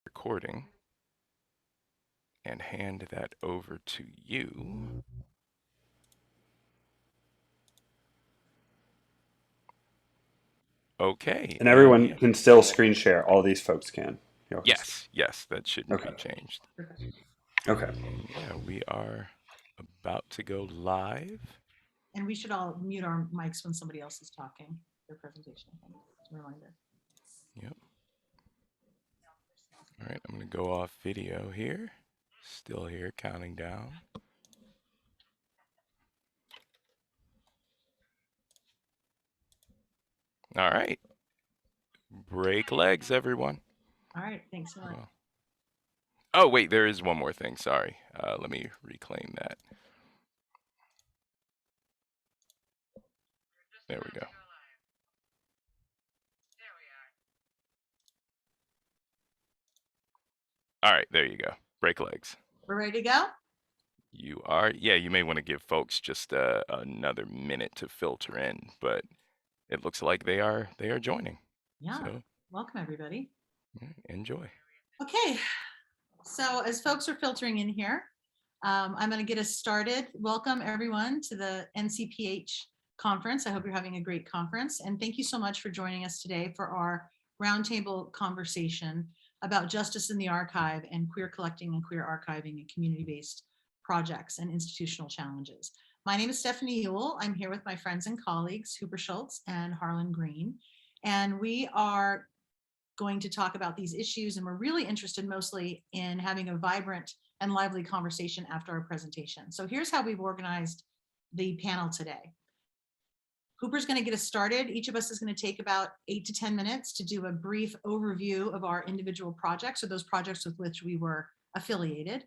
recording and hand that over to you. Okay. And everyone can still screen share. All these folks can. Yes, that shouldn't be changed. Okay. And yeah, we are about to go live. And we should all mute our mics when somebody else is talking, their presentation, I think, as a reminder. Yep. All right, I'm going to go off video here. Still here, counting down. All right. Break legs, everyone. All right, thanks so much. Oh, wait, there is one more thing. Sorry. Let me reclaim that. There we go. All right, there you go. Break legs. We're ready to go? You are? Yeah, you may want to give folks just another minute to filter in, but it looks like they are joining. Yeah. So, welcome, everybody. Enjoy. Okay. So as folks are filtering in here, I'm going to get us started. Welcome, everyone, to the NCPH conference. I hope you're having a great conference. And thank you so much for joining us today for our roundtable conversation about justice in the archive and queer collecting and queer archiving and community-based projects and institutional challenges. My name is Stephanie Ewell. I'm here with my friends and colleagues, Hooper Schultz and Harlan Green. And we are going to talk about these issues, and we're really interested mostly in having a vibrant and lively conversation after our presentation. So here's how we've organized the panel today. Hooper's going to get us started. Each of us is going to take about 8 to 10 minutes to do a brief overview of our individual projects or those projects with which we were affiliated.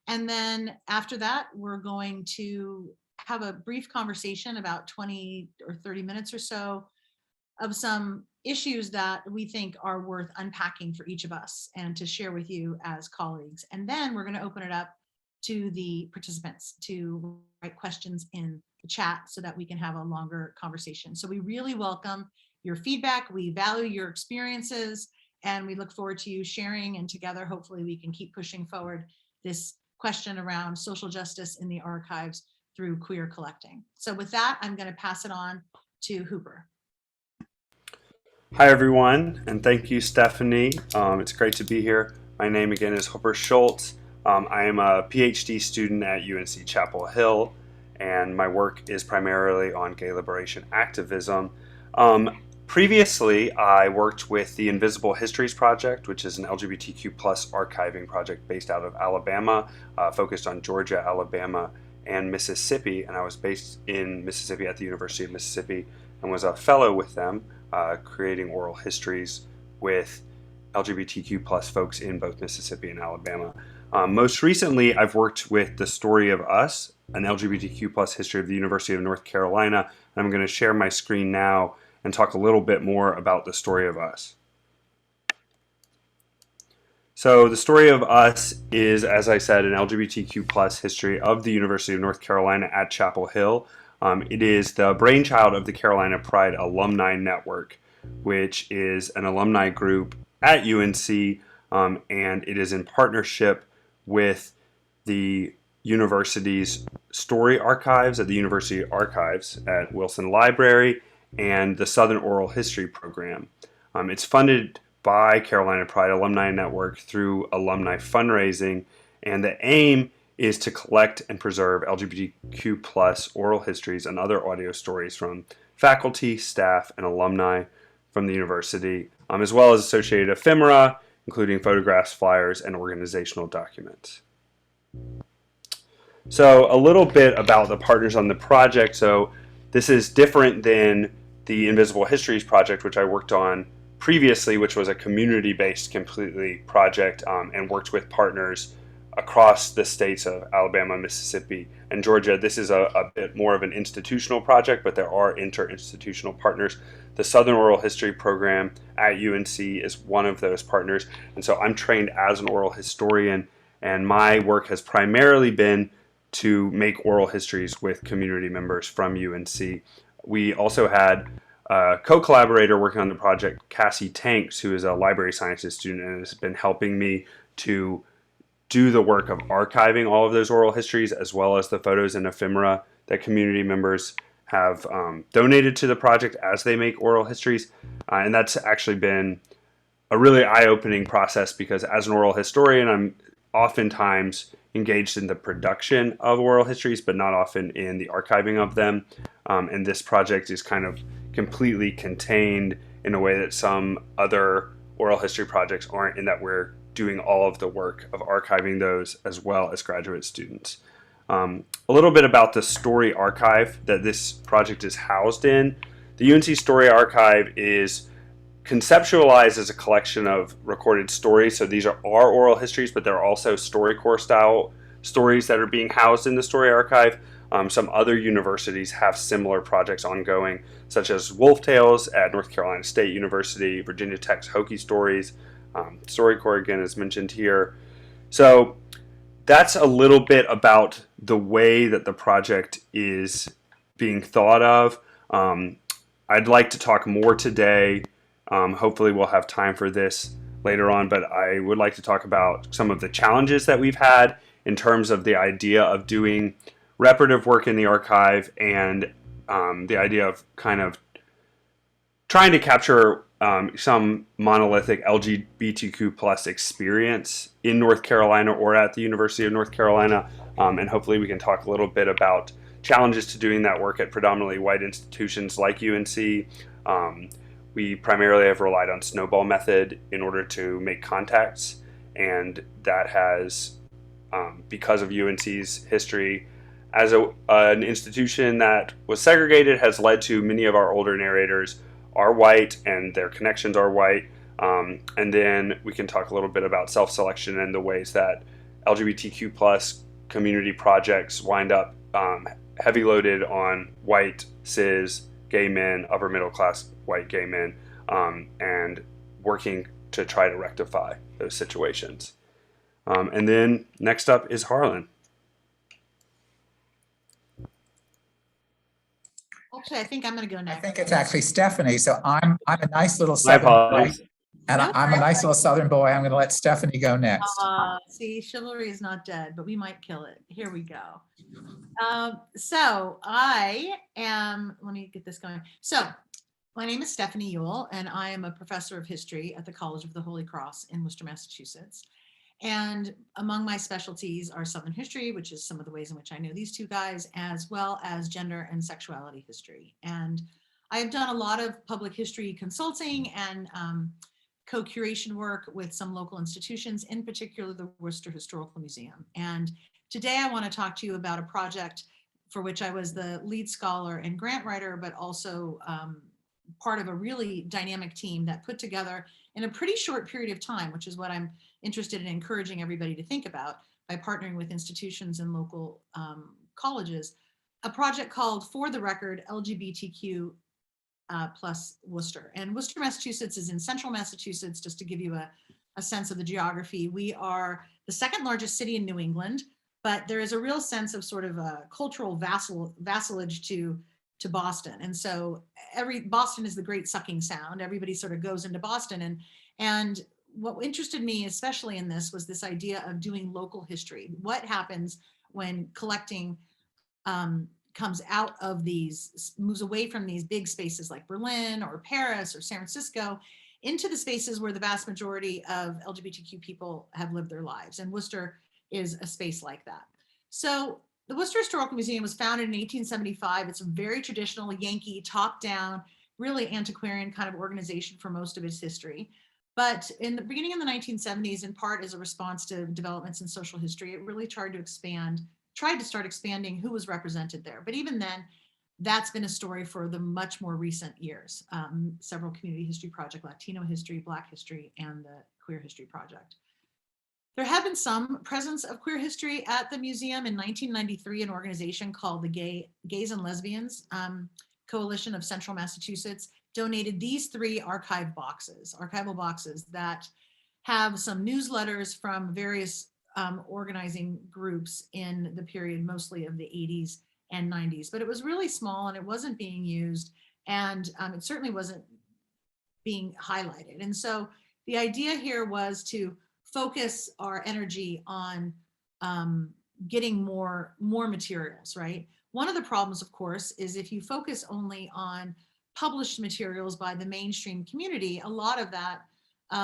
And then after that, we're going to have a brief conversation, about 20 or 30 minutes or so, of some issues that we think are worth unpacking for each of us and to share with you as colleagues. And then we're going to open it up to the participants to write questions in the chat so that we can have a longer conversation. So we really welcome your feedback. We value your experiences, and we look forward to you sharing, and together, hopefully we can keep pushing forward this question around social justice in the archives through queer collecting. So with that, I'm going to pass it on to Hooper. Hi, everyone, and thank you, Stephanie. It's great to be here. My name again is Hooper Schultz. I am a PhD student at UNC Chapel Hill, and my work is primarily on gay liberation activism. Previously, I worked with the Invisible Histories Project, which is an LGBTQ plus archiving project based out of Alabama, focused on Georgia, Alabama, and Mississippi. And I was based in Mississippi at the University of Mississippi and was a fellow with them, creating oral histories with LGBTQ plus folks in both Mississippi and Alabama. Most recently, I've worked with The Story of Us, an LGBTQ plus history of the University of North Carolina. And I'm going to share my screen now and talk a little bit more about The Story of Us. So The Story of Us is, as I said, an LGBTQ plus history of the University of North Carolina at Chapel Hill. It is the brainchild of the Carolina Pride Alumni Network, which is an alumni group at UNC, and it is in partnership with the university's story archives at the University Archives at Wilson Library and the Southern Oral History Program. It's funded by Carolina Pride Alumni Network through alumni fundraising, and the aim is to collect and preserve LGBTQ plus oral histories and other audio stories from faculty, staff, and alumni from the university, as well as associated ephemera, including photographs, flyers, and organizational documents. So a little bit about the partners on the project. So this is different than the Invisible Histories project, which I worked on previously, which was a community-based completely project, and worked with partners across the states of Alabama, Mississippi, and Georgia. This is a bit more of an institutional project, but there are inter-institutional partners. The Southern Oral History Program at UNC is one of those partners, and so I'm trained as an oral historian, and my work has primarily been to make oral histories with community members from UNC. We also had co-collaborator working on the project, Cassie Tanks, who is a library sciences student and has been helping me to do the work of archiving all of those oral histories, as well as the photos and ephemera that community members have donated to the project as they make oral histories. And that's actually been a really eye-opening process, because as an oral historian, I'm oftentimes engaged in the production of oral histories, but not often in the archiving of them. And this project is kind of completely contained in a way that some other oral history projects aren't, in that we're doing all of the work of archiving those as well as graduate students. A little bit about the story archive that this project is housed in. The UNC Story Archive is conceptualized as a collection of recorded stories. So these are our oral histories, but there are also StoryCorps style stories that are being housed in the Story Archive. Some other universities have similar projects ongoing, such as Wolf Tales at North Carolina State University, Virginia Tech's Hokie Stories, StoryCorps again is mentioned here. So that's a little bit about the way that the project is being thought of. I'd like to talk more today. Hopefully we'll have time for this later on, but I would like to talk about some of the challenges that we've had in terms of the idea of doing reparative work in the archive, and the idea of kind of trying to capture some monolithic LGBTQ plus experience in North Carolina or at the University of North Carolina. And hopefully we can talk a little bit about challenges to doing that work at predominantly white institutions like UNC. We primarily have relied on snowball method in order to make contacts, and that has, because of UNC's history as an institution that was segregated, has led to many of our older narrators are white and their connections are white. And then we can talk a little bit about self-selection and the ways that LGBTQ plus community projects wind up heavy loaded on white, cis, gay men, upper middle class white gay men, and working to try to rectify those situations. And then next up is Harlan. Actually, I think I'm going to go I next. think it's actually Stephanie. So I'm a nice little My Southern boy, apologies. and No, I'm a nice little Southern boy. I'm going to let Stephanie go next. See, chivalry is not dead, but we might kill it. Here we go. So I am, let me get this going. So my name is Stephanie Ewell, and I am a professor of history at the College of the Holy Cross in Worcester, Massachusetts. And among my specialties are Southern history, which is some of the ways in which I know these two guys, as well as gender and sexuality history. And I have done a lot of public history consulting and co-curation work with some local institutions, in particular the Worcester Historical Museum. And today I want to talk to you about a project for which I was the lead scholar and grant writer, but also part of a really dynamic team that put together in a pretty short period of time, which is what I'm interested in encouraging everybody to think about by partnering with institutions and local colleges, a project called For the Record LGBTQ plus Worcester. And Worcester, Massachusetts is in central Massachusetts, just to give you a sense of the geography. We are the second largest city in New England, but there is a real sense of sort of a cultural vassalage to Boston. And so Boston is the great sucking sound. Everybody sort of goes into Boston. And what interested me, especially in this, was this idea of doing local history. What happens when collecting comes out of these, moves away from these big spaces like Berlin or Paris or San Francisco into the spaces where the vast majority of LGBTQ people have lived their lives. And Worcester is a space like that. So the Worcester Historical Museum was founded in 1875. It's a very traditional Yankee, top-down, really antiquarian kind of organization for most of its history. But in the beginning of the 1970s, in part as a response to developments in social history, it really tried to start expanding who was represented there. But even then, that's been a story for the much more recent years. Several community history projects, Latino history, Black history, and the Queer History Project. There had been some presence of queer history at the museum. In 1993, an organization called the Gays and Lesbians Coalition of Central Massachusetts donated these 3 archival boxes that have some newsletters from various organizing groups in the period mostly of the 80s and 90s. But it was really small and it wasn't being used. And it certainly wasn't being highlighted. And so the idea here was to focus our energy on getting more materials, right? One of the problems, of course, is if you focus only on published materials by the mainstream community, a lot of that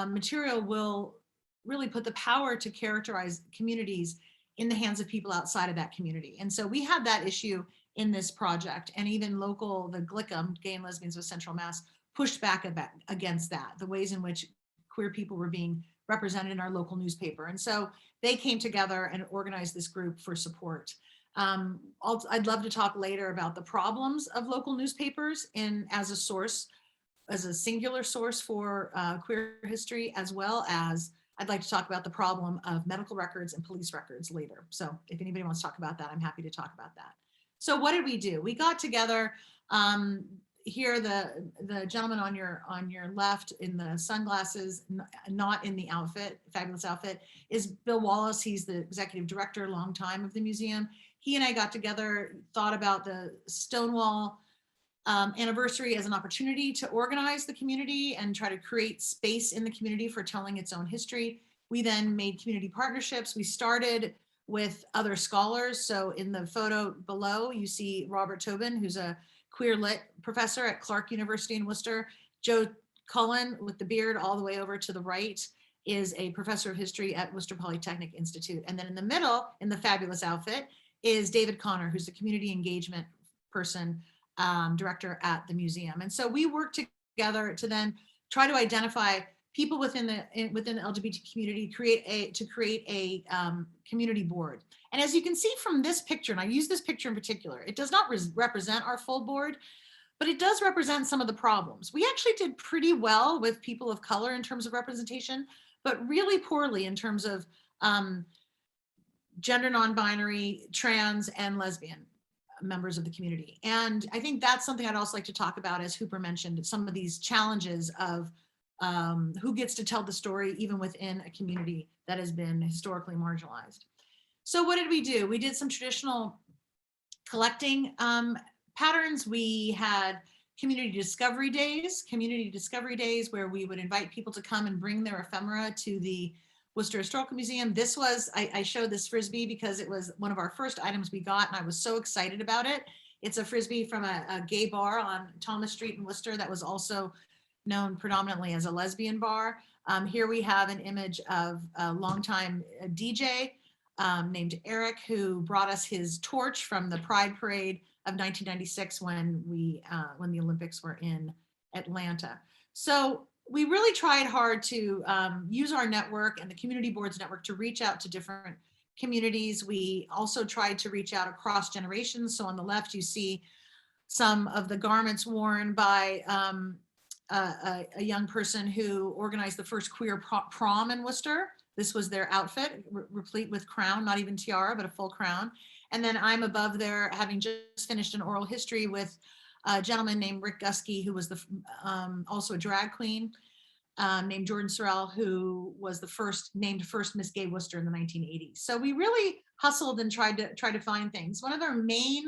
material will really put the power to characterize communities in the hands of people outside of that community. And so we had that issue in this project, and even local, the GLICM, Gay and Lesbians of Central Mass, pushed back against that, the ways in which queer people were being represented in our local newspaper. And so they came together and organized this group for support. I'd love to talk later about the problems of local newspapers as a source, as a singular source for queer history, as well as I'd like to talk about the problem of medical records and police records later. So if anybody wants to talk about that, I'm happy to talk about that. So what did we do? We got together. Here, the gentleman on your left in the sunglasses, not in the outfit, fabulous outfit, is Bill Wallace. He's the executive director, long time of the museum. He and I got together, thought about the Stonewall anniversary as an opportunity to organize the community and try to create space in the community for telling its own history. We then made community partnerships. We started with other scholars. So in the photo below, you see Robert Tobin, who's a queer lit professor at Clark University in Worcester. Joe Cullen, with the beard all the way over to the right, is a professor of history at Worcester Polytechnic Institute. And then in the middle, in the fabulous outfit, is David Connor, who's the community engagement person, director at the museum. And so we worked together to then try to identify people within the LGBT community, create a community board. And as you can see from this picture, and I use this picture in particular, it does not represent our full board, but it does represent some of the problems. We actually did pretty well with people of color in terms of representation, but really poorly in terms of gender non-binary, trans, and lesbian members of the community. And I think that's something I'd also like to talk about, as Hooper mentioned, some of these challenges of who gets to tell the story even within a community that has been historically marginalized. So what did we do? We did some traditional collecting patterns. We had community discovery days where we would invite people to come and bring their ephemera to the Worcester Historical Museum. This was, I showed this Frisbee because it was one of our first items we got, and I was so excited about it. It's a Frisbee from a gay bar on Thomas Street in Worcester that was also known predominantly as a lesbian bar. Here we have an image of a longtime DJ named Eric, who brought us his torch from the Pride Parade of 1996 when the Olympics were in Atlanta. So we really tried hard to use our network and the community boards network to reach out to different communities. We also tried to reach out across generations. So on the left, you see some of the garments worn by a young person who organized the first queer prom in Worcester. This was their outfit, replete with crown, not even tiara, but a full crown. And then I'm above there, having just finished an oral history with a gentleman named Rick Gusky, who was also a drag queen, named Jordan Sorrell, who was named first Miss Gay Worcester in the 1980s. So we really hustled and tried to find things. One of our main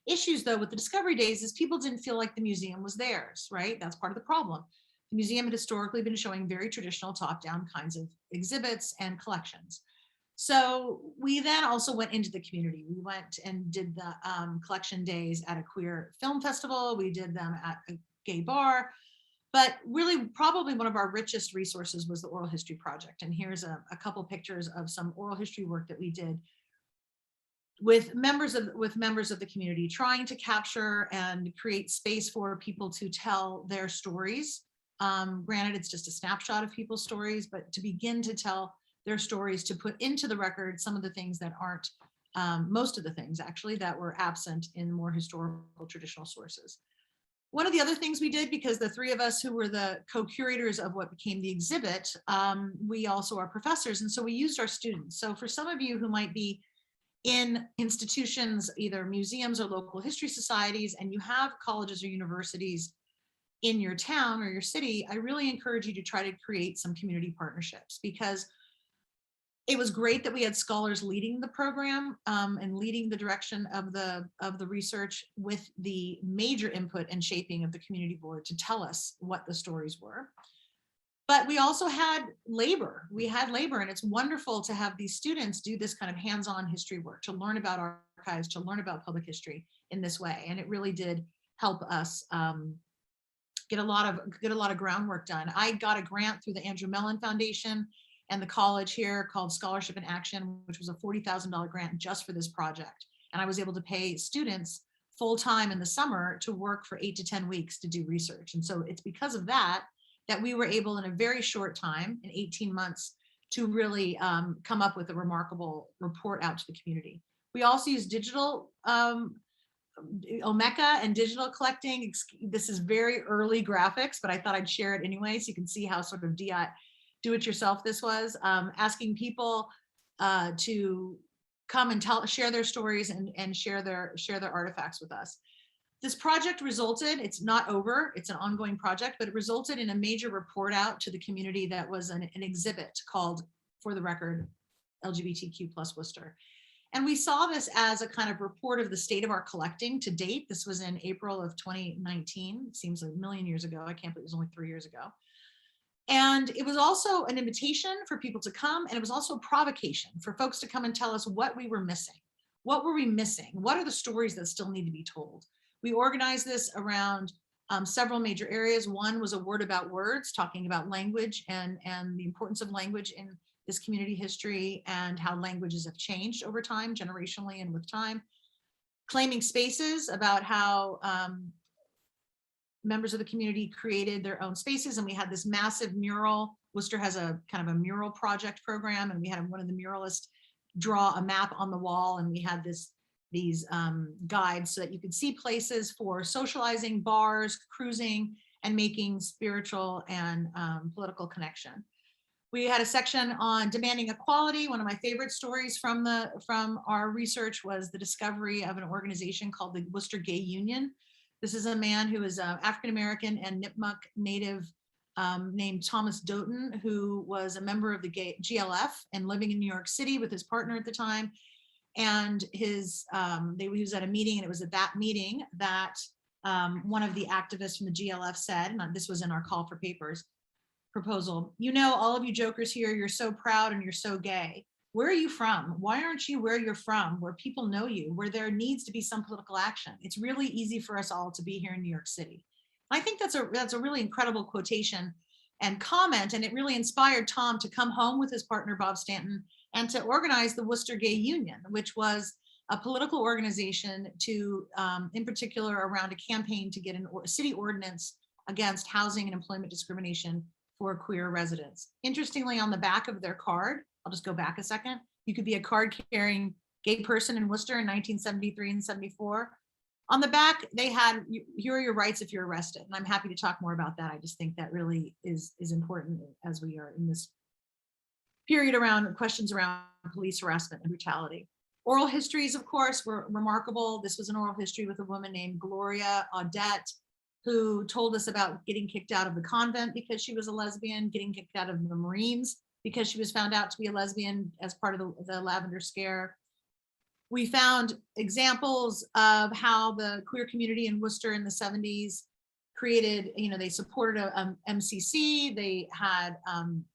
issues, though, with the Discovery Days is people didn't feel like the museum was theirs, right? That's part of the problem. The museum had historically been showing very traditional top-down kinds of exhibits and collections. So we then also went into the community. We went and did the collection days at a queer film festival. We did them at a gay bar. But really, probably one of our richest resources was the Oral History Project. And here's a couple pictures of some oral history work that we did with members of the community, trying to capture and create space for people to tell their stories. Granted, it's just a snapshot of people's stories, but to begin to tell their stories, to put into the record some of the things that aren't, most of the things actually, that were absent in more historical traditional sources. One of the other things we did, because the three of us who were the co-curators of what became the exhibit, we also are professors, and so we used our students. So for some of you who might be in institutions, either museums or local history societies, and you have colleges or universities in your town or your city, I really encourage you to try to create some community partnerships, because It was great that we had scholars leading the program and leading the direction of the research, with the major input and shaping of the community board to tell us what the stories were. But we also had labor. We had labor, and it's wonderful to have these students do this kind of hands-on history work, to learn about archives, to learn about public history in this way. And it really did help us get a lot of groundwork done. I got a grant through the Andrew Mellon Foundation and the college here called Scholarship in Action, which was a $40,000 grant just for this project. And I was able to pay students full-time in the summer to work for 8 to 10 weeks to do research. And so it's because of that we were able in a very short time, in 18 months, to really come up with a remarkable report out to the community. We also use digital Omeka and digital collecting. This is very early graphics, but I thought I'd share it anyway, so you can see how sort of do-it-yourself this was. Asking people to come and share their stories and share their artifacts with us. This project resulted, it's not over, it's an ongoing project, but it resulted in a major report out to the community that was an exhibit called, for the record, LGBTQ plus Worcester. And we saw this as a kind of report of the state of our collecting to date. This was in April of 2019. It seems like a million years ago. I can't believe it was only 3 years ago. And it was also an invitation for people to come, and it was also a provocation for folks to come and tell us what we were missing. What were we missing? What are the stories that still need to be told? We organized this around several major areas. One was a word about words, talking about language and the importance of language in this community history and how languages have changed over time, generationally and with time. Claiming spaces, about how members of the community created their own spaces, and we had this massive mural. Worcester has a kind of a mural project program, and we had one of the muralists draw a map on the wall, and we had these guides so that you could see places for socializing, bars, cruising, and making spiritual and political connection. We had a section on demanding equality. One of my favorite stories from our research was the discovery of an organization called the Worcester Gay Union. This is a man who is African-American and Nipmuc Native named Thomas Doughton, who was a member of the GLF and living in New York City with his partner at the time. And he was at a meeting, and it was at that meeting that one of the activists from the GLF said, and this was in our call for papers proposal, "You know, all of you jokers here, you're so proud and you're so gay. Where are you from? Why aren't you where you're from, where people know you, where there needs to be some political action? It's really easy for us all to be here in New York City." I think that's a really incredible quotation and comment, and it really inspired Tom to come home with his partner, Bob Stanton, and to organize the Worcester Gay Union, which was a political organization to, in particular, around a campaign to get a city ordinance against housing and employment discrimination for queer residents. Interestingly, on the back of their card, I'll just go back a second, you could be a card-carrying gay person in Worcester in 1973 and 74. On the back, they had, here are your rights if you're arrested. And I'm happy to talk more about that. I just think that really is important as we are in this period around questions around police harassment and brutality. Oral histories, of course, were remarkable. This was an oral history with a woman named Gloria Audette, who told us about getting kicked out of the convent because she was a lesbian, getting kicked out of the Marines because she was found out to be a lesbian as part of the Lavender Scare. We found examples of how the queer community in Worcester in the 70s created, they supported a MCC, they had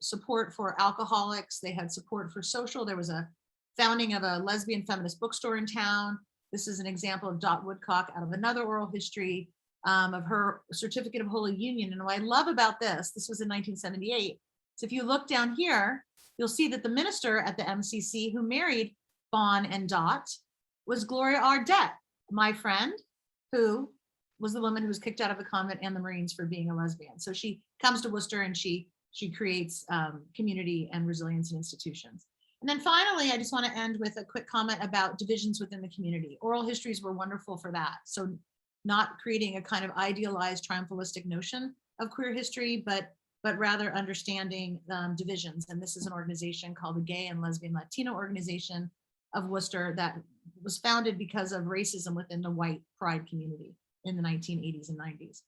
support for alcoholics, they had support for social. There was a founding of a lesbian feminist bookstore in town. This is an example of Dot Woodcock out of another oral history of her certificate of holy union. And what I love about this was in 1978. So if you look down here, you'll see that the minister at the MCC who married Bon and Dot was Gloria Ardette, my friend, who was the woman who was kicked out of the convent and the Marines for being a lesbian. So she comes to Worcester and she creates community and resilience in institutions. And then finally, I just want to end with a quick comment about divisions within the community. Oral histories were wonderful for that. So not creating a kind of idealized triumphalistic notion of queer history, but rather understanding divisions. And this is an organization called the Gay and Lesbian Latino Organization of Worcester that was founded because of racism within the white pride community in the 1980s and 90s.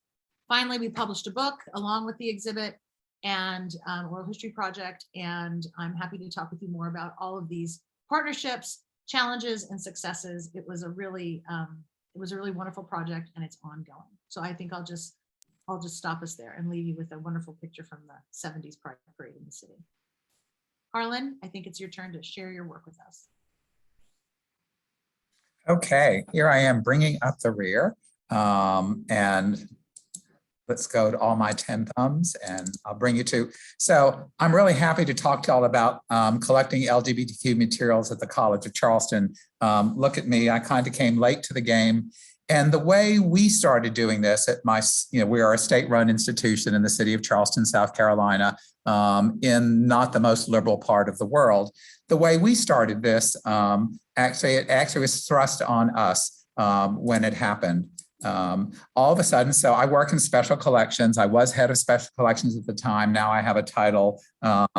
Finally, we published a book along with the exhibit, and Oral History Project. And I'm happy to talk with you more about all of these partnerships, challenges, and successes. It was a really wonderful project, and it's ongoing. So I think I'll just stop us there and leave you with a wonderful picture from the 70s Pride Parade in the city. Harlan, I think it's your turn to share your work with us. Okay, here I am bringing up the rear. And let's go to all my 10 thumbs and I'll bring you to. So I'm really happy to talk to you all about collecting LGBTQ materials at the College of Charleston. Look at me, I kind of came late to the game. And the way we started doing this at we are a state-run institution in the city of Charleston, South Carolina, in not the most liberal part of the world. The way we started this, it actually was thrust on us when it happened. All of a sudden, so I work in special collections. I was head of special collections at the time. Now I have a title,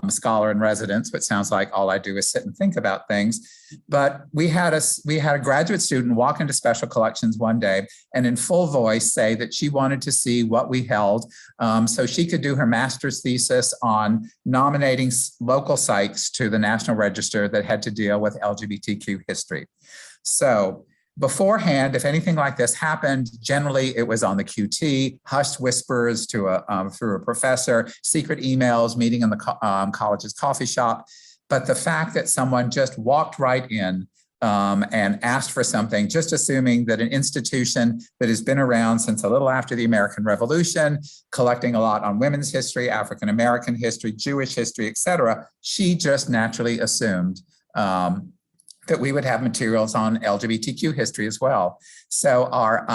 scholar in residence, which sounds like all I do is sit and think about things. But we had a graduate student walk into special collections one day and in full voice say that she wanted to see what we held so she could do her master's thesis on nominating local sites to the National Register that had to deal with LGBTQ history. So beforehand, if anything like this happened, generally it was on the QT, hushed whispers through a professor, secret emails, meeting in the college's coffee shop. But the fact that someone just walked right in and asked for something, just assuming that an institution that has been around since a little after the American Revolution, collecting a lot on women's history, African-American history, Jewish history, et cetera, she just naturally assumed that we would have materials on LGBTQ history as well. So our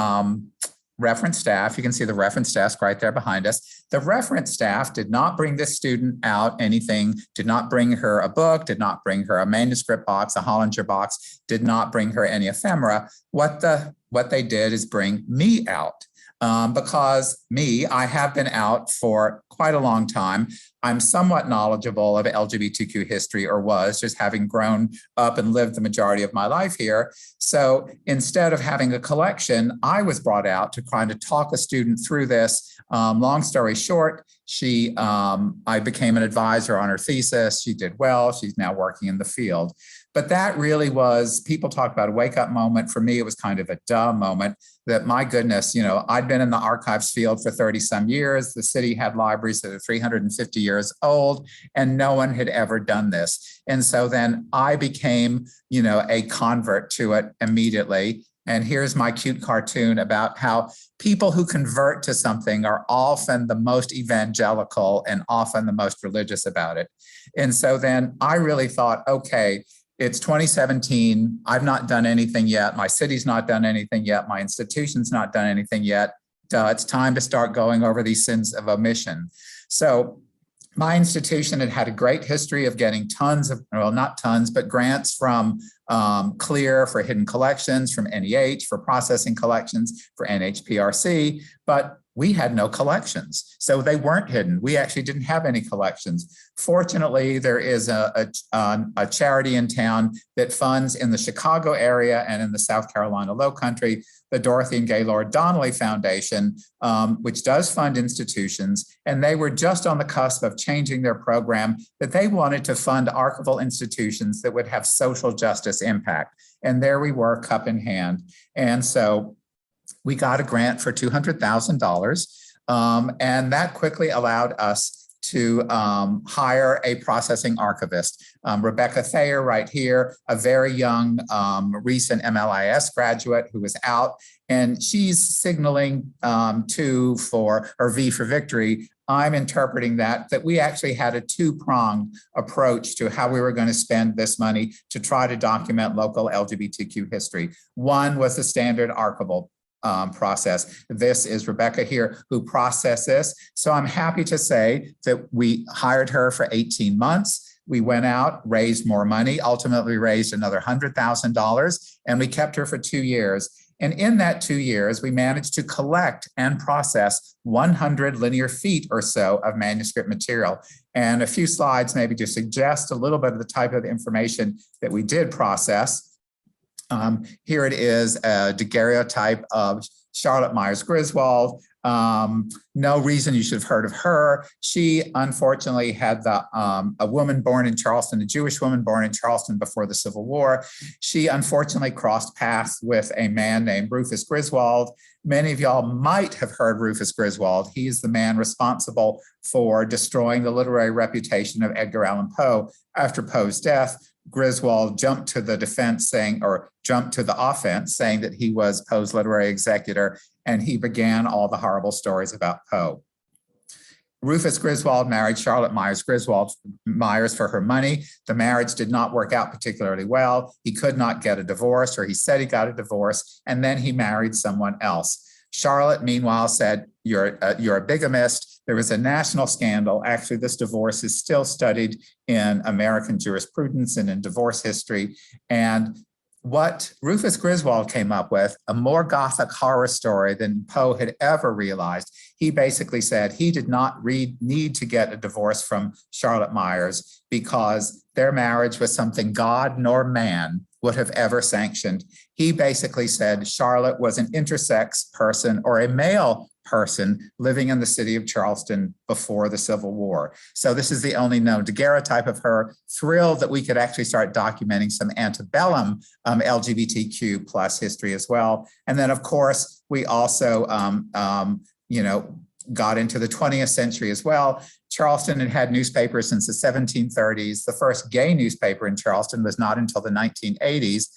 reference staff, you can see the reference desk right there behind us. The reference staff did not bring this student out anything, did not bring her a book, did not bring her a manuscript box, a Hollinger box, did not bring her any ephemera. What they did is bring me out. Because I have been out for quite a long time. I'm somewhat knowledgeable of LGBTQ history, or was, just having grown up and lived the majority of my life here. So instead of having a collection, I was brought out to kind of talk a student through this. Long story short, I became an advisor on her thesis. She did well. She's now working in the field. But that really was, people talk about a wake-up moment. For me, it was kind of a duh moment that, my goodness, I'd been in the archives field for 30 some years. The city had libraries that are 350 years old, and no one had ever done this. And so then I became, a convert to it immediately. And here's my cute cartoon about how people who convert to something are often the most evangelical and often the most religious about it. And so then I really thought, okay, it's 2017. I've not done anything yet. My city's not done anything yet. My institution's not done anything yet. It's time to start going over these sins of omission. So my institution had a great history of getting tons of, well, not tons, but grants from CLEAR for hidden collections, from NEH for processing collections, for NHPRC, but we had no collections. So they weren't hidden. We actually didn't have any collections. Fortunately, there is a charity in town that funds in the Chicago area and in the South Carolina Low Country, the Dorothy and Gaylord Donnelly Foundation, which does fund institutions. And they were just on the cusp of changing their program, that they wanted to fund archival institutions that would have social justice impact. And there we were, cup in hand. And so we got a grant for $200,000, and that quickly allowed us to hire a processing archivist. Rebecca Thayer right here, a very young recent MLIS graduate who was out, and she's signaling V for victory. I'm interpreting that we actually had a two-pronged approach to how we were going to spend this money to try to document local LGBTQ history. One was the standard archival process. This is Rebecca here who processed this. So I'm happy to say that we hired her for 18 months. We went out, raised more money, ultimately raised another $100,000, and we kept her for 2 years. And in that 2 years, we managed to collect and process 100 linear feet or so of manuscript material. And a few slides maybe to suggest a little bit of the type of information that we did process. Here it is, a daguerreotype of Charlotte Myers Griswold. No reason you should have heard of her. She unfortunately had a woman born in Charleston, a Jewish woman born in Charleston before the Civil War. She unfortunately crossed paths with a man named Rufus Griswold. Many of y'all might have heard Rufus Griswold. He is the man responsible for destroying the literary reputation of Edgar Allan Poe. After Poe's death, Griswold jumped to the defense jumped to the offense saying that he was Poe's literary executor, and he began all the horrible stories about Poe. Rufus Griswold married Charlotte Myers for her money. The marriage did not work out particularly well. He could not get a divorce, or he said he got a divorce, and then he married someone else. Charlotte, meanwhile, said, you're a bigamist. There was a national scandal. Actually, this divorce is still studied in American jurisprudence and in divorce history. And what Rufus Griswold came up with, a more Gothic horror story than Poe had ever realized. He basically said he did not need to get a divorce from Charlotte Myers because their marriage was something God nor man would have ever sanctioned. He basically said Charlotte was an intersex person or a male person living in the city of Charleston before the Civil War. So this is the only known daguerreotype of her. Thrilled that we could actually start documenting some antebellum LGBTQ plus history as well. And then, of course, we also, got into the 20th century as well. Charleston had had newspapers since the 1730s. The first gay newspaper in Charleston was not until the 1980s.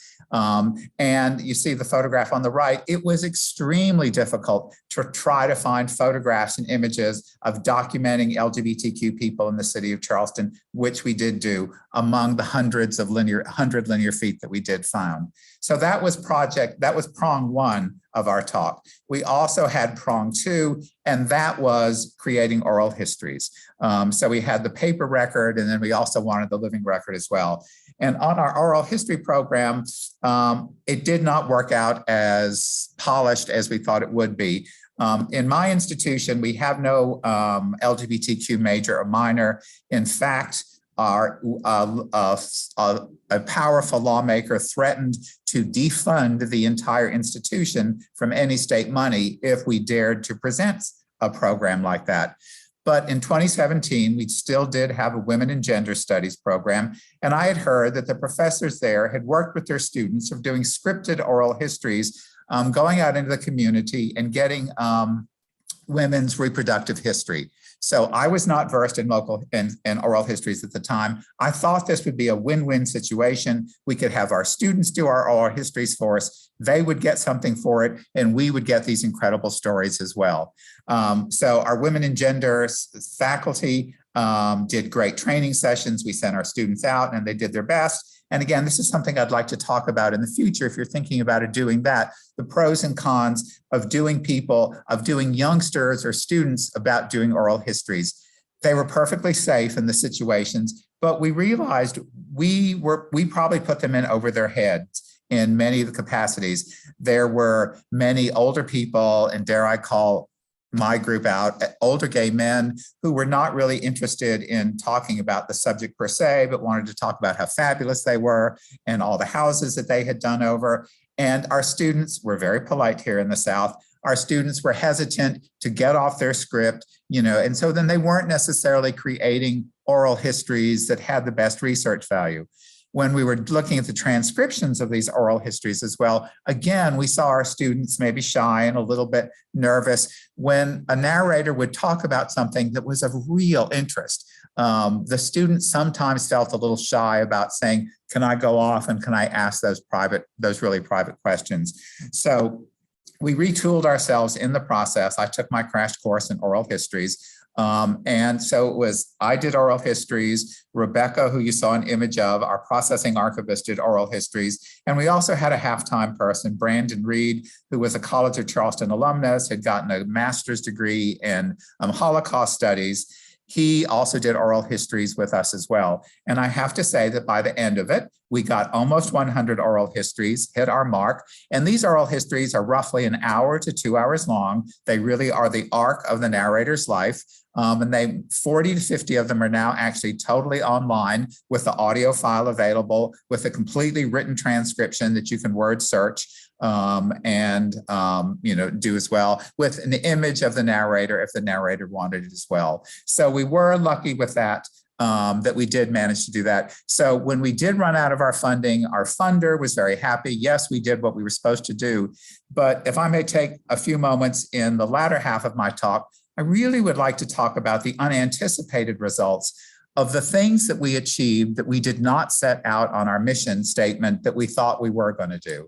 And you see the photograph on the right. It was extremely difficult to try to find photographs and images of documenting LGBTQ people in the city of Charleston, which we did do among the hundred linear feet that we did found. So that was prong one of our talk. We also had prong two, and that was creating oral histories. So we had the paper record, and then we also wanted the living record as well. And on our oral history program, it did not work out as polished as we thought it would be. In my institution, we have no LGBTQ major or minor. In fact, a powerful lawmaker threatened to defund the entire institution from any state money if we dared to present a program like that. But in 2017, we still did have a women and gender studies program. And I had heard that the professors there had worked with their students of doing scripted oral histories, going out into the community and getting women's reproductive history. So I was not versed in oral histories at the time. I thought this would be a win-win situation. We could have our students do our oral histories for us. They would get something for it, and we would get these incredible stories as well. So our women and gender faculty did great training sessions. We sent our students out and they did their best. And again, this is something I'd like to talk about in the future if you're thinking about doing that, the pros and cons of doing youngsters or students about doing oral histories. They were perfectly safe in the situations, but we realized we probably put them in over their heads in many of the capacities. There were many older people, and dare I call my group out, older gay men who were not really interested in talking about the subject per se, but wanted to talk about how fabulous they were and all the houses that they had done over. And our students were very polite here in the South. Our students were hesitant to get off their script, and so then they weren't necessarily creating oral histories that had the best research value. When we were looking at the transcriptions of these oral histories as well, again, we saw our students maybe shy and a little bit nervous when a narrator would talk about something that was of real interest. The students sometimes felt a little shy about saying, can I go off and can I ask those really private questions? So we retooled ourselves in the process. I took my crash course in oral histories. And so I did oral histories. Rebecca, who you saw an image of, our processing archivist, did oral histories. And we also had a half-time person, Brandon Reed, who was a College of Charleston alumnus, had gotten a master's degree in Holocaust studies. He also did oral histories with us as well. And I have to say that by the end of it, We got almost 100 oral histories, hit our mark. And these oral histories are roughly an hour to 2 hours long. They really are the arc of the narrator's life. And 40 to 50 of them are now actually totally online with the audio file available, with a completely written transcription that you can word search and do as well, with an image of the narrator if the narrator wanted it as well. So we were lucky with that. That we did manage to do that. So when we did run out of our funding, our funder was very happy. Yes, we did what we were supposed to do. But if I may take a few moments in the latter half of my talk, I really would like to talk about the unanticipated results of the things that we achieved that we did not set out on our mission statement that we thought we were going to do.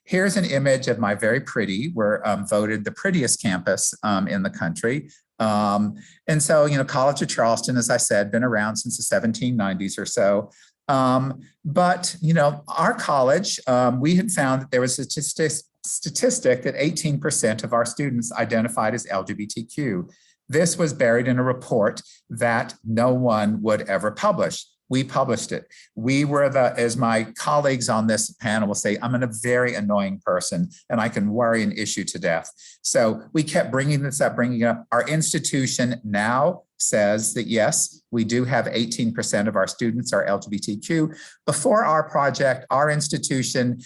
Here's an image of my very pretty, we're voted the prettiest campus in the country. And so, College of Charleston, as I said, been around since the 1790s or so. But our college, we had found that there was a statistic that 18% of our students identified as LGBTQ. This was buried in a report that no one would ever publish. We published it. We were as my colleagues on this panel will say, I'm a very annoying person and I can worry an issue to death. So we kept bringing this up, bringing it up. Our institution now says that yes, we do have 18% of our students are LGBTQ. Before our project, our institution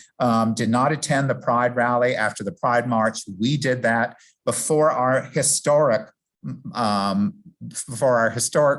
did not attend the Pride rally after the Pride March. We did that. Before our historic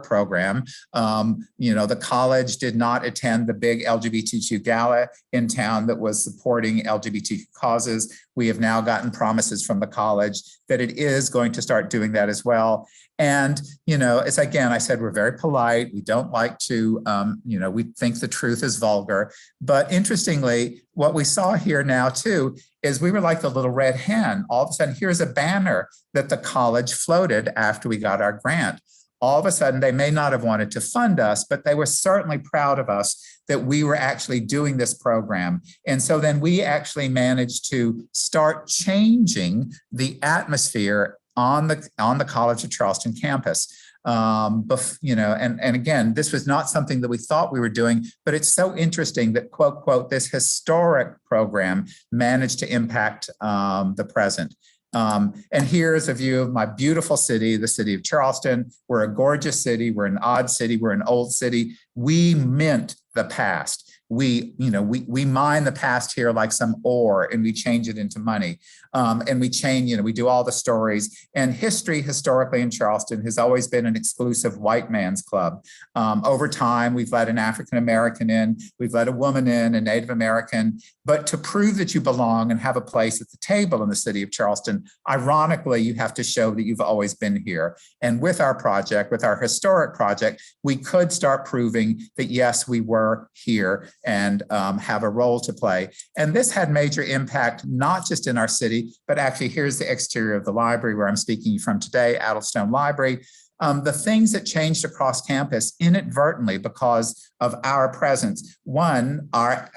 program, the college did not attend the big LGBTQ gala in town that was supporting LGBTQ causes. We have now gotten promises from the college that it is going to start doing that as well. And, as again, I said, we're very polite. We don't like to, we think the truth is vulgar. But interestingly, what we saw here now too, is we were like the little red hen. All of a sudden, here's a banner that the college floated after we got our grant. All of a sudden, they may not have wanted to fund us, but they were certainly proud of us that we were actually doing this program. And so then we actually managed to start changing the atmosphere on the College of Charleston campus. And again, this was not something that we thought we were doing, but it's so interesting that, quote, this historic program managed to impact the present. And here's a view of my beautiful city, the city of Charleston. We're a gorgeous city. We're an odd city. We're an old city. We mint the past. We mine the past here like some ore and we change it into money. And we change, we do all the stories. And history historically in Charleston has always been an exclusive white man's club. Over time, we've let an African-American in, we've let a woman in, a Native American. But to prove that you belong and have a place at the table in the city of Charleston, ironically, you have to show that you've always been here. And with our project, with our historic project, we could start proving that, yes, we were here and have a role to play. And this had major impact, not just in our city, but actually here's the exterior of the library where I'm speaking from today, Addlestone Library. The things that changed across campus inadvertently because of our presence. One, our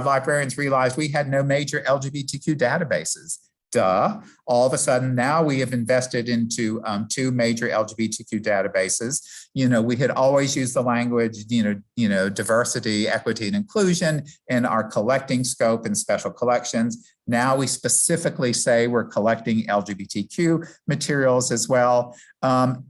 librarians realized we had no major LGBTQ databases. Duh. All of a sudden, now we have invested into 2 major LGBTQ databases. We had always used the language, diversity, equity, and inclusion in our collecting scope and special collections. Now we specifically say we're collecting LGBTQ materials as well.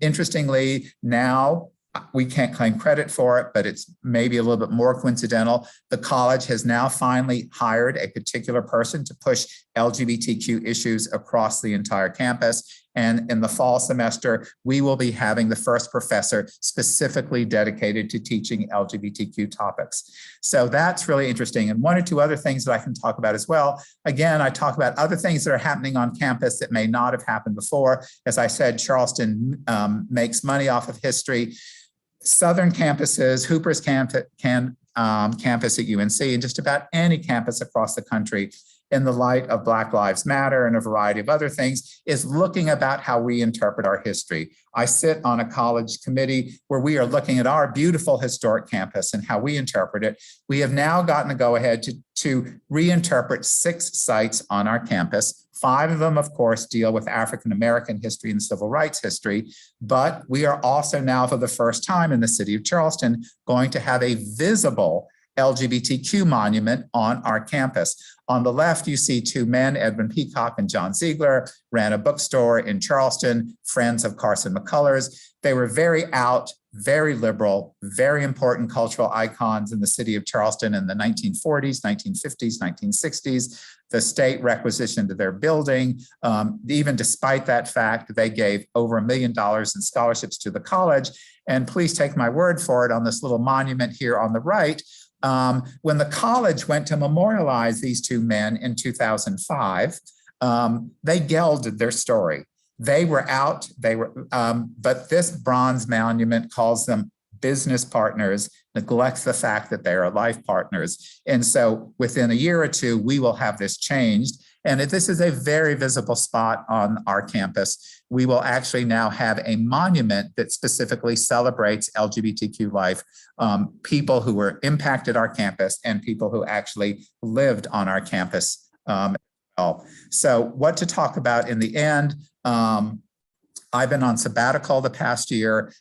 Interestingly, now we can't claim credit for it, but it's maybe a little bit more coincidental. The college has now finally hired a particular person to push LGBTQ issues across the entire campus. And in the fall semester, we will be having the first professor specifically dedicated to teaching LGBTQ topics. So that's really interesting. And 1 or 2 other things that I can talk about as well. Again, I talk about other things that are happening on campus that may not have happened before. As I said, Charleston makes money off of history. Southern campuses, Hooper's campus at UNC, and just about any campus across the country, in the light of Black Lives Matter and a variety of other things, is looking about how we interpret our history. I sit on a college committee where we are looking at our beautiful historic campus and how we interpret it. We have now gotten to go ahead to reinterpret 6 sites on our campus. 5 of them, of course, deal with African-American history and civil rights history, but we are also now, for the first time in the city of Charleston, going to have a visible LGBTQ monument on our campus. On the left, you see 2 men, Edwin Peacock and John Ziegler, ran a bookstore in Charleston, friends of Carson McCullers. They were very out, very liberal, very important cultural icons in the city of Charleston in the 1940s, 1950s, 1960s. The state requisitioned their building. Even despite that fact, they gave over $1 million in scholarships to the college. And please take my word for it, on this little monument here on the right, when the college went to memorialize these 2 men in 2005, they gelded their story. They were out, but this bronze monument calls them business partners, neglects the fact that they are life partners. And so within a year or 2, we will have this changed. And this is a very visible spot on our campus. We will actually now have a monument that specifically celebrates LGBTQ life, people who were impacted our campus and people who actually lived on our campus as well. So what to talk about in the end? I've been on sabbatical the past year.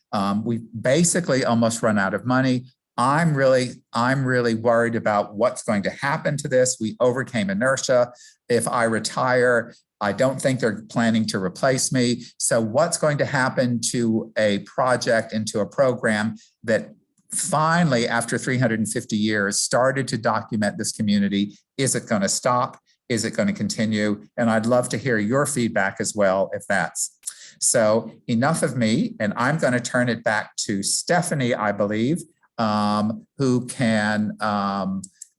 We've basically almost run out of money. I'm really worried about what's going to happen to this. We overcame inertia. If I retire, I don't think they're planning to replace me. So what's going to happen to a project and to a program that finally, after 350 years, started to document this community? Is it going to stop? Is it going to continue? And I'd love to hear your feedback as well, if that's. So enough of me, and I'm going to turn it back to Stephanie, I believe, who can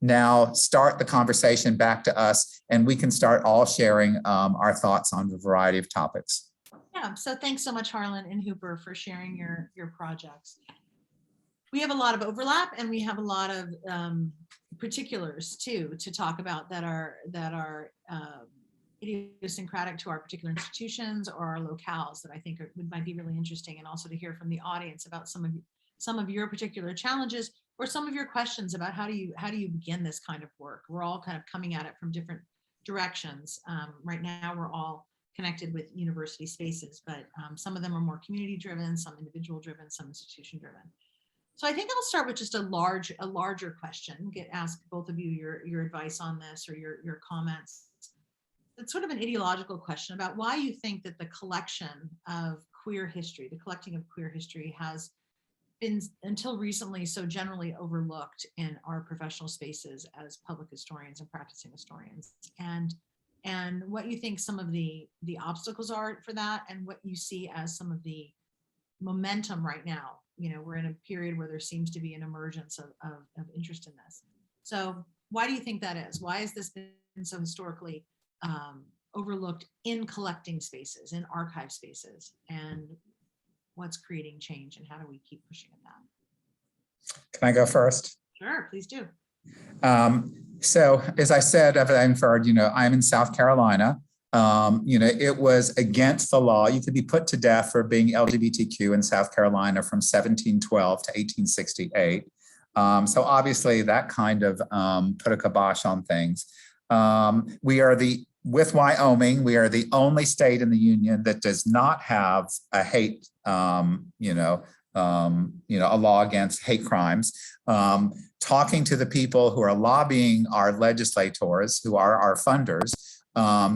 now start the conversation back to us, and we can start all sharing our thoughts on a variety of topics. Yeah, so thanks so much, Harlan and Hooper, for sharing your projects. We have a lot of overlap, and we have a lot of particulars too to talk about that are idiosyncratic to our particular institutions or our locales that I think might be really interesting, and also to hear from the audience about some of your particular challenges or some of your questions about how do you begin this kind of work. We're all kind of coming at it from different directions. Right now, we're all connected with university spaces, but some of them are more community driven, some individual driven, some institution driven. So I think I'll start with just a larger question. Ask both of you your advice on this or your comments. It's sort of an ideological question about why you think that the collection of queer history, the collecting of queer history, has been until recently so generally overlooked in our professional spaces as public historians and practicing historians, and what you think some of the obstacles are for that, and what you see as some of the momentum right now. We're in a period where there seems to be an emergence of interest in this. So why do you think that is? Why has this been so historically overlooked in collecting spaces, in archive spaces, and what's creating change, and how do we keep pushing at that? Can I go first? Sure, please do. So as I said, I've inferred, I'm in South Carolina. It was against the law. You could be put to death for being LGBTQ in South Carolina from 1712 to 1868. So obviously that kind of put a kibosh on things. With Wyoming, we are the only state in the union that does not have a hate, a law against hate crimes. Talking to the people who are lobbying our legislators, who are our funders,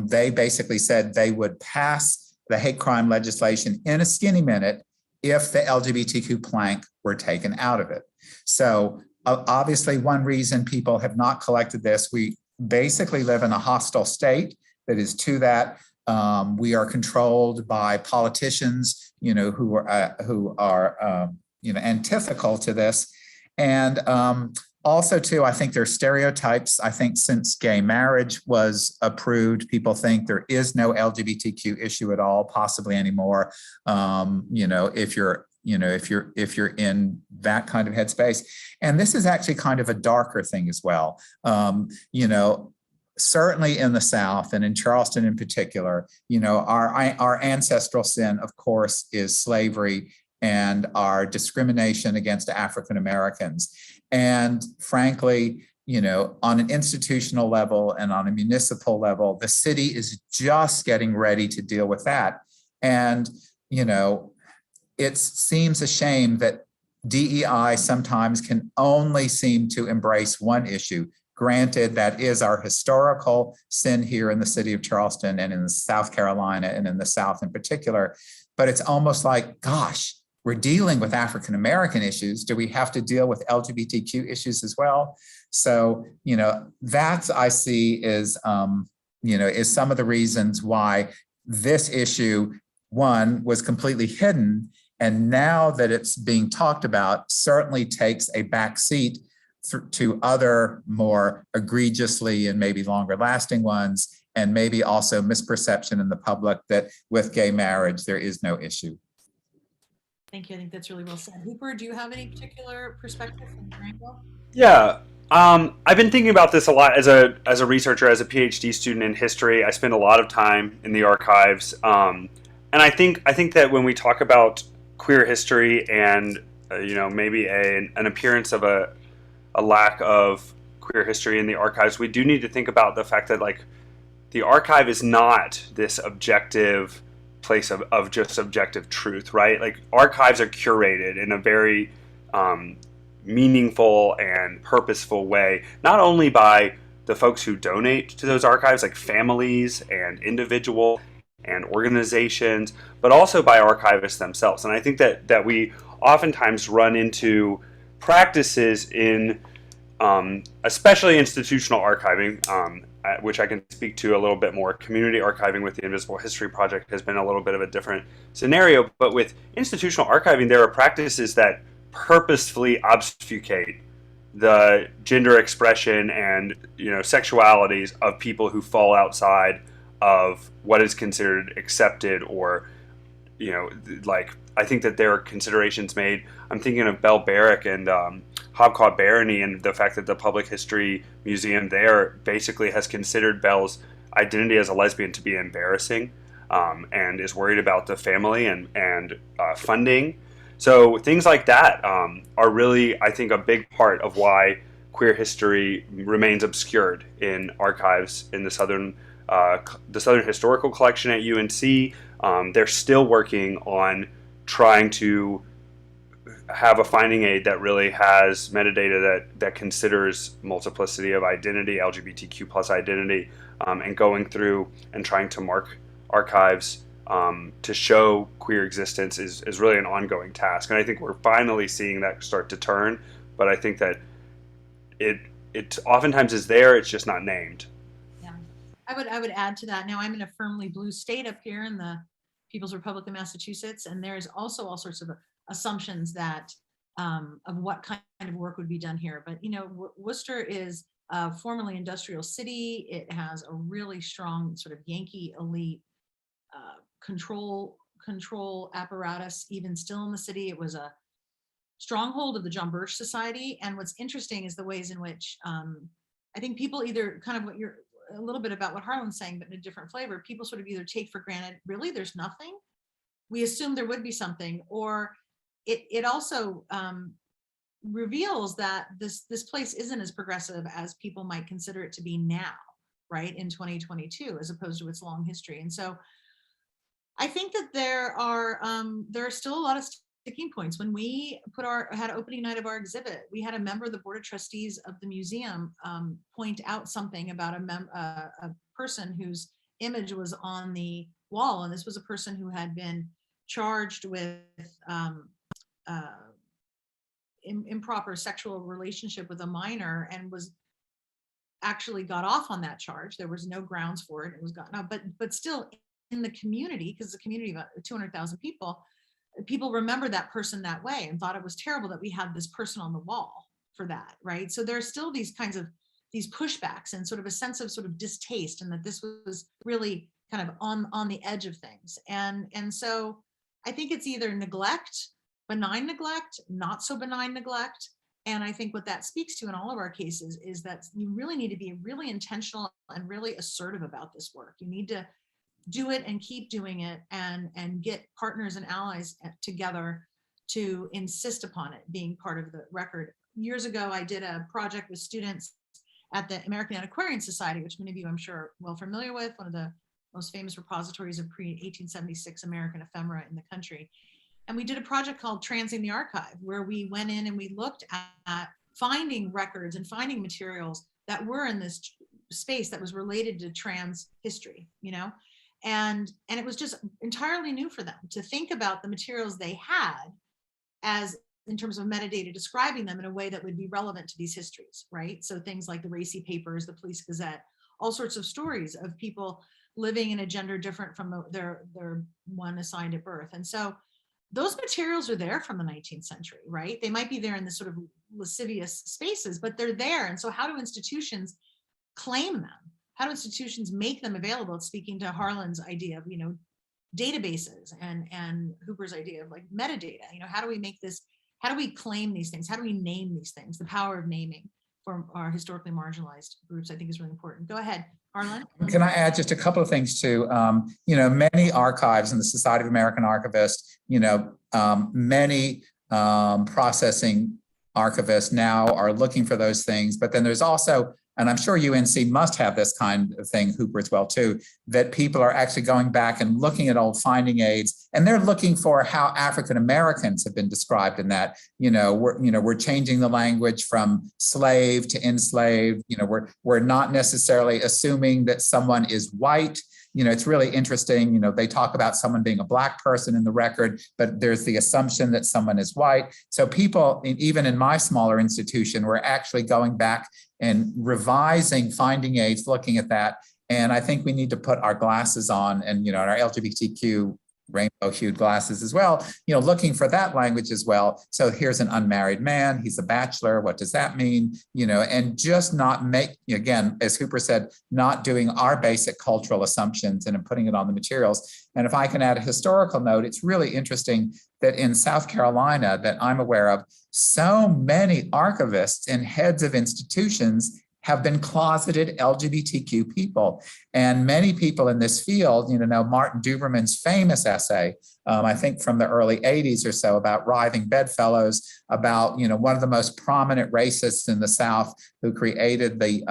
they basically said they would pass the hate crime legislation in a skinny minute if the LGBTQ plank were taken out of it. So obviously one reason people have not collected this, we basically live in a hostile state that is to that. We are controlled by politicians, who are antithetical to this. And also too, I think there's stereotypes. I think since gay marriage was approved, people think there is no LGBTQ issue at all, possibly anymore. If you're in that kind of headspace. And this is actually kind of a darker thing as well. Certainly in the South and in Charleston in particular, our ancestral sin, of course, is slavery and our discrimination against African Americans. And frankly, on an institutional level and on a municipal level, the city is just getting ready to deal with that. And, it seems a shame that DEI sometimes can only seem to embrace one issue. Granted, that is our historical sin here in the city of Charleston and in South Carolina and in the South in particular, but it's almost like, gosh, we're dealing with African-American issues. Do we have to deal with LGBTQ issues as well? So, that I see is some of the reasons why this issue, one, was completely hidden. And now that it's being talked about, certainly takes a back seat to other more egregiously and maybe longer lasting ones, and maybe also misperception in the public that with gay marriage, there is no issue. Thank you. I think that's really well said. Hooper, do you have any particular perspective from your angle? Yeah. I've been thinking about this a lot as a researcher, as a PhD student in history. I spend a lot of time in the archives. And I think that when we talk about queer history and, maybe an appearance of a lack of queer history in the archives, we do need to think about the fact that, like, the archive is not this objective place of just objective truth, right? Like, archives are curated in a very meaningful and purposeful way, not only by the folks who donate to those archives, like families and individual and organizations, but also by archivists themselves. And I think that we oftentimes run into practices in especially institutional archiving, which I can speak to a little bit more. Community archiving with the Invisible History Project has been a little bit of a different scenario, but with institutional archiving, there are practices that purposefully obfuscate the gender expression and sexualities of people who fall outside of what is considered accepted, or I think that there are considerations made. I'm thinking of Bell Barrack and Hobcott Barony, and the fact that the Public History Museum there basically has considered Bell's identity as a lesbian to be embarrassing, and is worried about the family and funding. So things like that are really, I think, a big part of why queer history remains obscured in archives in the Southern Historical Collection at UNC. They're still working on trying to have a finding aid that really has metadata that considers multiplicity of identity, LGBTQ plus identity, and going through and trying to mark archives to show queer existence is really an ongoing task. And I think we're finally seeing that start to turn, but I think that it oftentimes is there, it's just not named. Yeah, I would add to that. Now, I'm in a firmly blue state up here in the People's Republic of Massachusetts, and there's also all sorts of assumptions that of what kind of work would be done here. But Worcester is a formerly industrial city. It has a really strong sort of Yankee elite control apparatus. Even still in the city, it was a stronghold of the John Birch Society. And what's interesting is the ways in which I think people either kind of what you're a little bit about what Harlan's saying, but in a different flavor. People sort of either take for granted, really, there's nothing. We assume there would be something, or it also reveals that this place isn't as progressive as people might consider it to be now, right, in 2022, as opposed to its long history. And so I think that there are still a lot of sticking points. When we had opening night of our exhibit, we had a member of the board of trustees of the museum point out something about a person whose image was on the wall, and this was a person who had been charged with improper sexual relationship with a minor, and was actually got off on that charge. There was no grounds for it. It was gotten out, but still in the community, because the community of 200,000 people remember that person that way and thought it was terrible that we had this person on the wall for that, right? So there's still these kinds of these pushbacks and sort of a sense of sort of distaste, and that this was really kind of on the edge of things. And so I think it's either neglect, benign neglect, not so benign neglect. And I think what that speaks to in all of our cases is that you really need to be really intentional and really assertive about this work. You need to do it and keep doing it, and get partners and allies together to insist upon it being part of the record. Years ago, I did a project with students at the American Antiquarian Society, which many of you I'm sure are well familiar with, one of the most famous repositories of pre-1876 American ephemera in the country. And we did a project called Transing the Archive, where we went in and we looked at finding records and finding materials that were in this space that was related to trans history, you know? And it was just entirely new for them to think about the materials they had as in terms of metadata, describing them in a way that would be relevant to these histories, right? So things like the racy papers, the Police Gazette, all sorts of stories of people living in a gender different from their one assigned at birth. And so those materials are there from the 19th century, right? They might be there in this sort of lascivious spaces, but they're there. And so how do institutions claim them? How do institutions make them available? Speaking to Harlan's idea of, you know, databases and Hooper's idea of like metadata, you know, how do we make this, how do we claim these things? How do we name these things? The power of naming for our historically marginalized groups, I think, is really important. Go ahead, Harlan. Can I add just a couple of things too? You know, many archives in the Society of American Archivists, you know, many processing archivists now are looking for those things, but then there's also, and I'm sure UNC must have this kind of thing, Hooper as well too, that people are actually going back and looking at old finding aids, and they're looking for how African Americans have been described in that. We're changing the language from slave to enslaved. You know, we're not necessarily assuming that someone is white. You know, it's really interesting. You know, they talk about someone being a Black person in the record, but there's the assumption that someone is white. So people, even in my smaller institution, we're actually going back and revising finding aids, looking at that. And I think we need to put our glasses on, and, you know, our LGBTQ rainbow hued glasses as well, you know, looking for that language as well. So here's an unmarried man, he's a bachelor, what does that mean? You know, and just not make, again, as Hooper said, not doing our basic cultural assumptions and putting it on the materials. And if I can add a historical note, it's really interesting that in South Carolina, that I'm aware of, so many archivists and heads of institutions have been closeted LGBTQ people. And many people in this field, you know Martin Duberman's famous essay, I think from the early 80s or so, about writhing bedfellows, about, you know, one of the most prominent racists in the South who created the,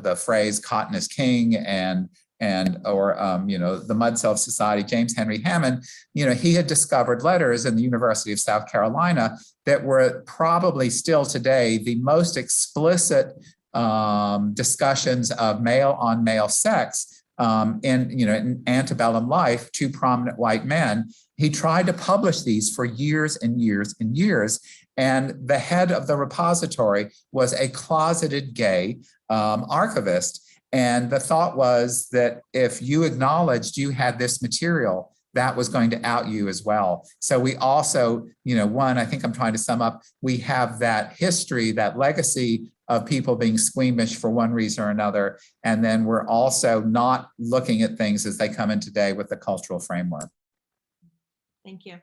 the phrase cotton is king or the Mud Self Society, James Henry Hammond, you know, he had discovered letters in the University of South Carolina that were probably still today the most explicit discussions of male on male sex in antebellum life, two prominent white men. He tried to publish these for years and years and years. And the head of the repository was a closeted gay archivist. And the thought was that if you acknowledged you had this material, that was going to out you as well. So we also, I think I'm trying to sum up, we have that history, that legacy of people being squeamish for one reason or another. And then we're also not looking at things as they come in today with the cultural framework. Thank you.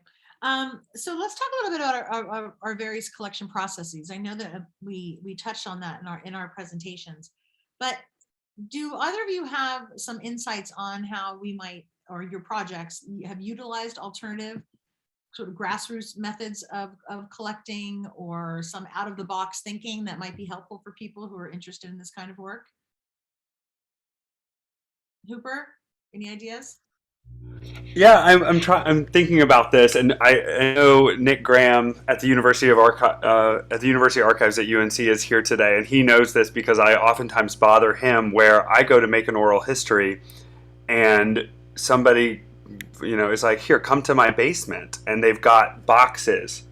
So let's talk a little bit about our various collection processes. I know that we touched on that in our presentations, but do either of you have some insights on how we might, or your projects have utilized alternative sort of grassroots methods of collecting, or some out of the box thinking that might be helpful for people who are interested in this kind of work? Hooper, any ideas? Yeah, I'm thinking about this, and I know Nick Graham at the University Archives at UNC is here today, and he knows this because I oftentimes bother him where I go to make an oral history, and somebody, is like, here, come to my basement, and they've got boxes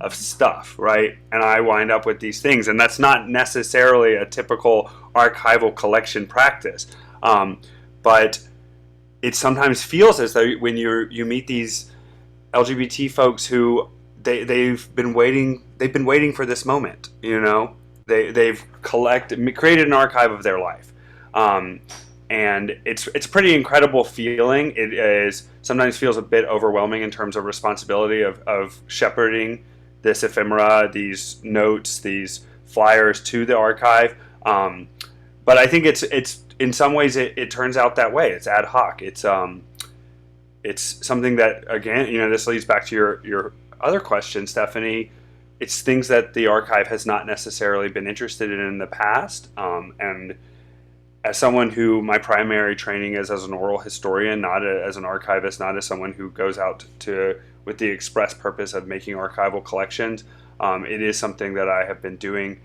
of stuff, right? And I wind up with these things, and that's not necessarily a typical archival collection practice, but it sometimes feels as though when you meet these LGBT folks who they've been waiting for this moment. They've created an archive of their life, and it's a pretty incredible feeling. It is sometimes feels a bit overwhelming in terms of responsibility of shepherding this ephemera, these notes, these flyers to the archive. But I think it's in some ways it turns out that way. It's ad hoc. It's something that, again, this leads back to your other question, Stephanie, it's things that the archive has not necessarily been interested in the past. And as someone who my primary training is as an oral historian, not as an archivist, not as someone who goes out to with the express purpose of making archival collections, it is something that I have been doing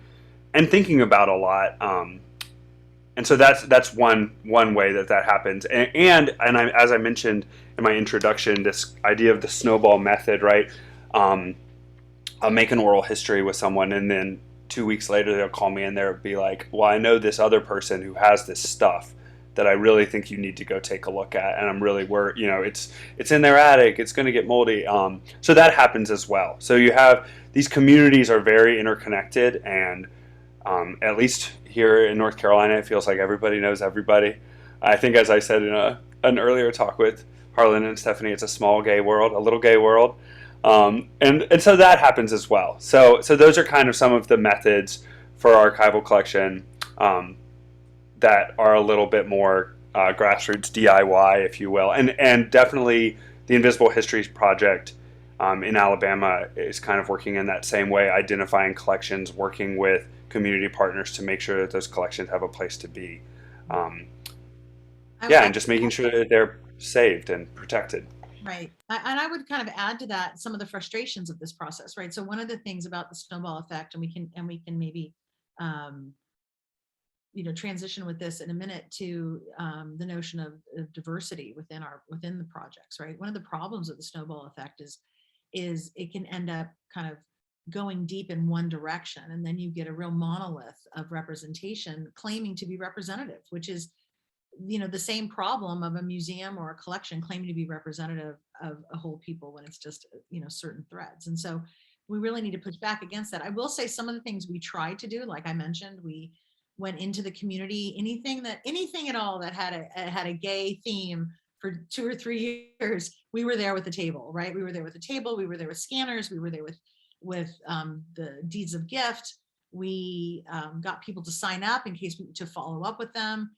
and thinking about a lot. And so that's one way that happens. As I mentioned in my introduction, this idea of the snowball method, right? I'll make an oral history with someone, and then 2 weeks later they'll call me and they'll be like, well, I know this other person who has this stuff that I really think you need to go take a look at, and I'm really worried, it's in their attic, it's going to get moldy. So that happens as well. So you have these communities are very interconnected, and at least here in North Carolina, it feels like everybody knows everybody. I think, as I said in an earlier talk with Harlan and Stephanie, it's a small gay world, a little gay world. And so that happens as well. So those are kind of some of the methods for archival collection that are a little bit more grassroots DIY, if you will. And definitely the Invisible Histories Project in Alabama is kind of working in that same way, identifying collections, working with community partners to make sure that those collections have a place to be. And just making sure that they're saved and protected. Right. And I would kind of add to that some of the frustrations of this process, right? So one of the things about the snowball effect, and we can maybe transition with this in a minute to the notion of diversity within the projects, right? One of the problems of the snowball effect is it can end up kind of going deep in one direction, and then you get a real monolith of representation claiming to be representative, which is the same problem of a museum or a collection claiming to be representative of a whole people when it's just certain threads. And so we really need to push back against that. I will say some of the things we tried to do, like I mentioned, we went into the community, anything at all that had a gay theme for 2 or 3 years, we were there with the table, right? We were there with the table, we were there with scanners, we were there with the deeds of gift. We got people to sign up to follow up with them.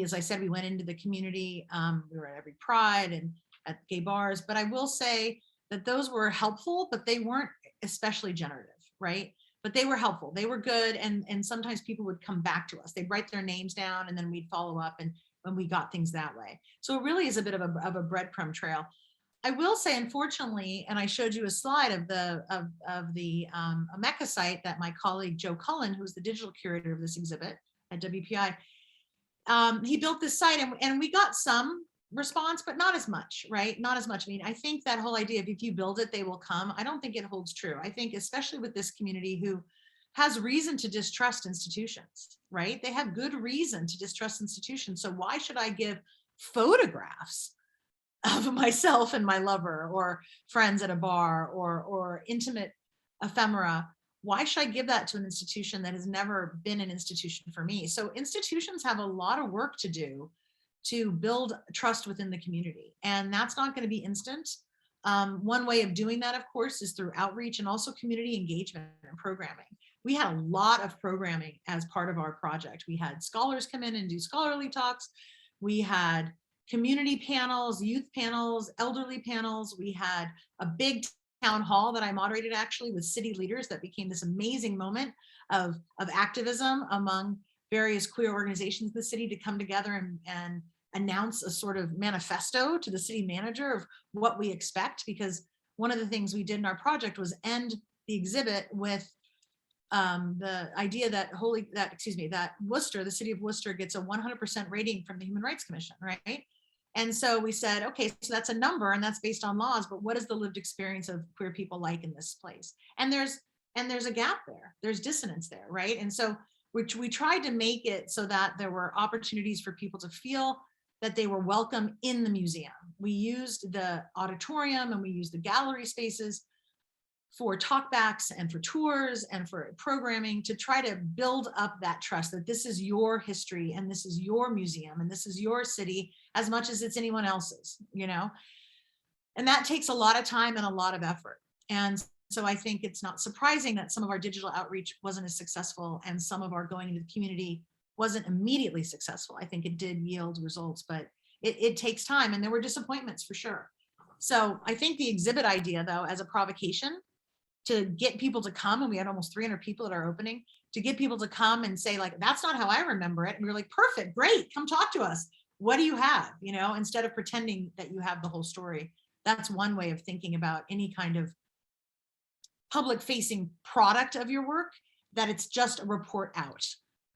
As I said, we went into the community. We were at every Pride and at gay bars. But I will say that those were helpful, but they weren't especially generative, right? But they were helpful. They were good. And sometimes people would come back to us. They'd write their names down, and then we'd follow up, and we got things that way. So it really is a bit of a breadcrumb trail. I will say, unfortunately, and I showed you a slide of the Mecca site that my colleague Joe Cullen, who's the digital curator of this exhibit at WPI, he built this site, and we got some response, but not as much, right? Not as much. I mean, I think that whole idea of if you build it, they will come. I don't think it holds true. I think especially with this community who has reason to distrust institutions, right? They have good reason to distrust institutions. So why should I give photographs of myself and my lover or friends at a bar or intimate ephemera? Why should I give that to an institution that has never been an institution for me? So institutions have a lot of work to do to build trust within the community. And that's not going to be instant. One way of doing that, of course, is through outreach and also community engagement and programming. We had a lot of programming as part of our project. We had scholars come in and do scholarly talks. We had community panels, youth panels, elderly panels. We had a big town hall that I moderated actually with city leaders that became this amazing moment of activism among various queer organizations in the city to come together and announce a sort of manifesto to the city manager of what we expect. Because one of the things we did in our project was end the exhibit with the idea that Worcester, the city of Worcester, gets a 100% rating from the Human Rights Commission, right? And so we said, okay, so that's a number and that's based on laws, but what is the lived experience of queer people like in this place? And there's a gap there, there's dissonance there, right? And so we tried to make it so that there were opportunities for people to feel that they were welcome in the museum. We used the auditorium and we used the gallery spaces for talkbacks and for tours and for programming to try to build up that trust that this is your history and this is your museum and this is your city as much as it's anyone else's, and that takes a lot of time and a lot of effort. And so I think it's not surprising that some of our digital outreach wasn't as successful and some of our going into the community wasn't immediately successful. I think it did yield results, but it takes time and there were disappointments for sure. So I think the exhibit idea, though, as a provocation to get people to come, and we had almost 300 people at our opening, to get people to come and say like, that's not how I remember it. And we were like, perfect, great, come talk to us. What do you have? You know, instead of pretending that you have the whole story. That's one way of thinking about any kind of public facing product of your work, that it's just a report out.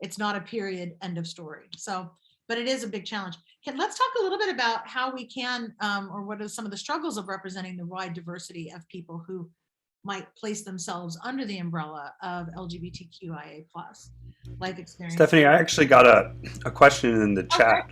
It's not a period, end of story. So, but it is a big challenge. Let's talk a little bit about how we can, or what are some of the struggles of representing the wide diversity of people who might place themselves under the umbrella of LGBTQIA+ life experience. Stephanie, I actually got a question in the chat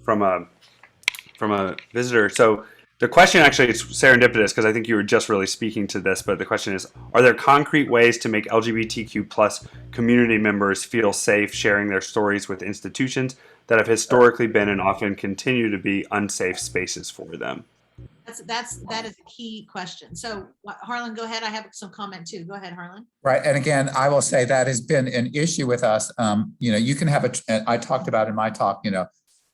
from a visitor. So the question actually is serendipitous because I think you were just really speaking to this, but the question is, are there concrete ways to make LGBTQ+ community members feel safe sharing their stories with institutions that have historically been and often continue to be unsafe spaces for them? That is a key question. So Harlan, go ahead. I have some comment too. Go ahead, Harlan. Right. And again, I will say that has been an issue with us. You know, you can have I talked about in my talk, you know,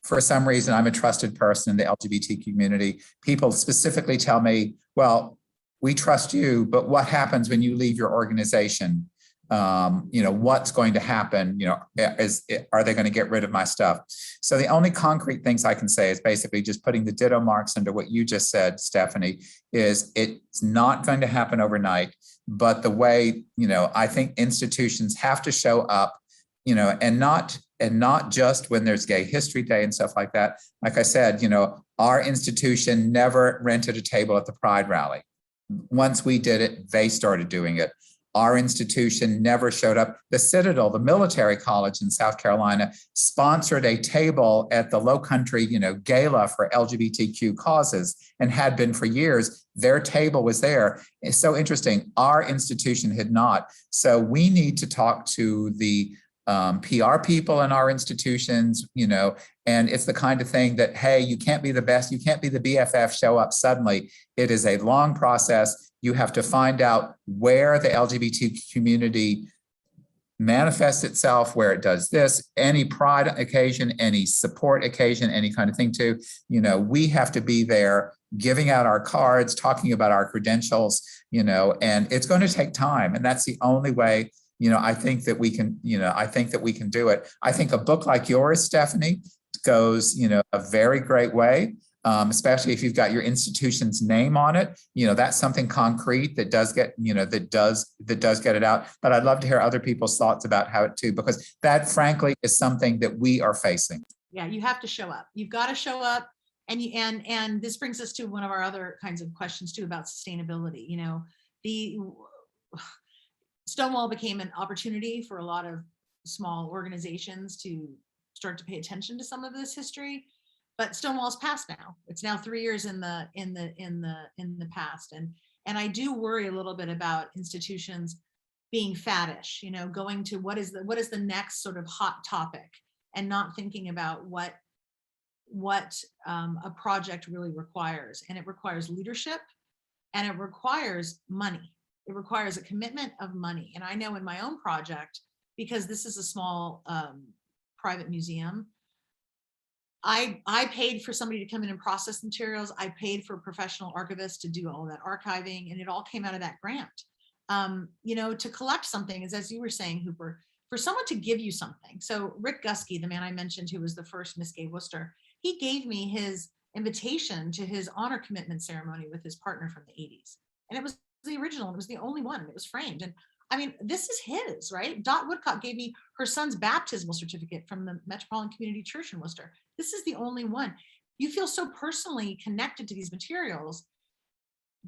for some reason, I'm a trusted person in the LGBT community. People specifically tell me, well, we trust you, but what happens when you leave your organization? You know, what's going to happen? You know, are they going to get rid of my stuff? So the only concrete things I can say is basically just putting the ditto marks under what you just said, Stephanie, is it's not going to happen overnight. But the way, you know, I think institutions have to show up, you know, and not just when there's Gay History Day and stuff like that. Like I said, you know, our institution never rented a table at the Pride rally. Once we did it, they started doing it. Our institution never showed up. The Citadel, the military college in South Carolina, sponsored a table at the Low Country, you know, gala for LGBTQ causes and had been for years. Their table was there. It's so interesting. Our institution had not. So we need to talk to the PR people in our institutions, you know, and it's the kind of thing that, hey, you can't be the best, you can't be the BFF, show up suddenly. It is a long process. You have to find out where the LGBT community manifests itself, where it does this, any pride occasion, any support occasion, any kind of thing too. You know, we have to be there giving out our cards, talking about our credentials, you know, and it's going to take time. And that's the only way, you know, I think that we can, you know, I think that we can do it. I think a book like yours, Stephanie, goes, you know, a very great way, especially if you've got your institution's name on it. You know, that's something concrete that does get, you know, that does get it out. But I'd love to hear other people's thoughts about how it too, because that frankly is something that we are facing. Yeah, you have to show up. You've got to show up. And this brings us to one of our other kinds of questions too about sustainability. You know, the Stonewall became an opportunity for a lot of small organizations to start to pay attention to some of this history, but Stonewall's past now. It's now 3 years in the past, and I do worry a little bit about institutions being faddish. You know, going to what is the next sort of hot topic, and not thinking about what a project really requires. And it requires leadership, and it requires money. It requires a commitment of money. And I know in my own project, because this is a small private museum, I paid for somebody to come in and process materials. I paid for a professional archivist to do all that archiving, and it all came out of that grant. You know, to collect something is, as you were saying, Hooper, for someone to give you something. So Rick Guskey, the man I mentioned, who was the first Miss Gay Worcester, he gave me his invitation to his honor commitment ceremony with his partner from the 80s. And it was the original. It was the only one. It was framed. And I mean, this is his, right? Dot Woodcock gave me her son's baptismal certificate from the Metropolitan Community Church in Worcester. This is the only one. You feel so personally connected to these materials,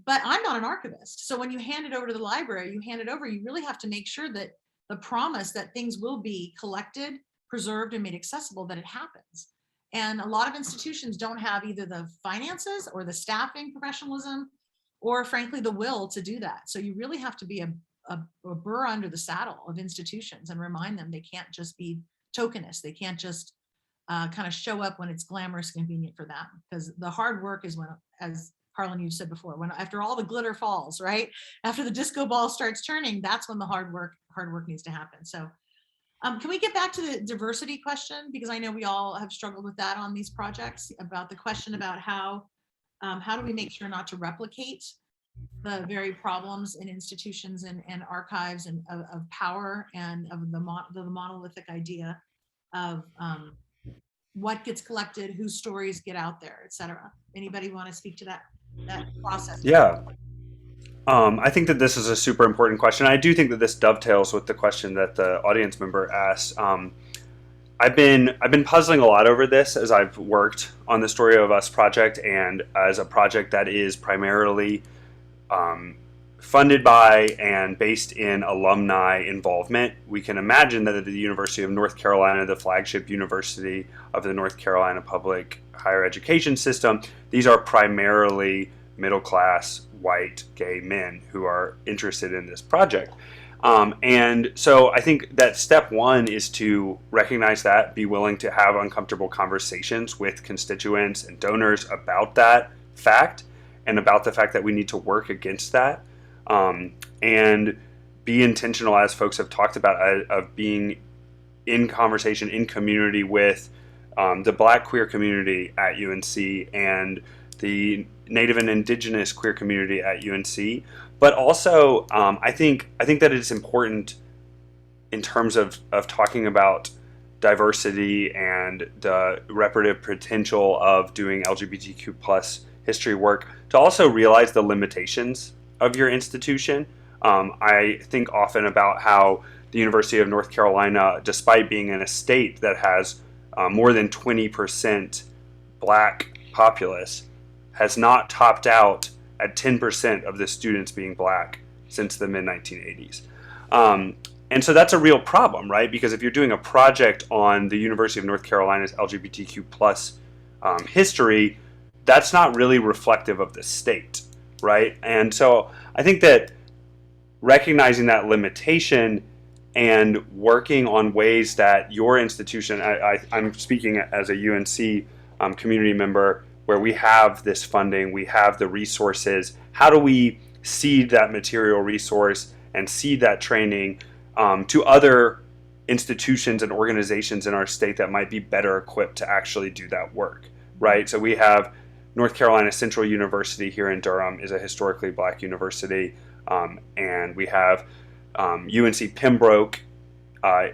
but I'm not an archivist. So when you hand it over to the library, you hand it over, you really have to make sure that the promise that things will be collected, preserved, and made accessible, that it happens. And a lot of institutions don't have either the finances or the staffing professionalism, or frankly, the will to do that. So you really have to be a burr under the saddle of institutions and remind them they can't just be tokenists. They can't just kind of show up when it's glamorous, convenient for them. Because the hard work is when, as Harlan, you said before, when after all the glitter falls, right? After the disco ball starts turning, that's when the hard work needs to happen. So can we get back to the diversity question? Because I know we all have struggled with that on these projects, about the question about how do we make sure not to replicate the very problems in institutions and archives and of power and of the monolithic idea of what gets collected, whose stories get out there, et cetera. Anybody want to speak to that process? Yeah. I think that this is a super important question. I do think that this dovetails with the question that the audience member asked. I've been puzzling a lot over this as I've worked on the Story of Us project, and as a project that is primarily funded by and based in alumni involvement. We can imagine that at the University of North Carolina, the flagship university of the North Carolina public higher education system, these are primarily middle-class white gay men who are interested in this project. And so I think that step one is to recognize that, be willing to have uncomfortable conversations with constituents and donors about that fact and about the fact that we need to work against that, and be intentional, as folks have talked about, of being in conversation, in community with the Black queer community at UNC and the Native and Indigenous queer community at UNC. But also, I think that it's important in terms of talking about diversity and the reparative potential of doing LGBTQ plus history work to also realize the limitations of your institution. I think often about how the University of North Carolina, despite being in a state that has more than 20% Black populace, has not topped out at 10% of the students being Black since the mid-1980s. And so that's a real problem, right? Because if you're doing a project on the University of North Carolina's LGBTQ plus history, that's not really reflective of the state, right? And so I think that recognizing that limitation and working on ways that your institution, I'm speaking as a UNC community member, where we have this funding, we have the resources, how do we seed that material resource and seed that training to other institutions and organizations in our state that might be better equipped to actually do that work, right? So we have North Carolina Central University here in Durham is a historically Black university, and we have UNC Pembroke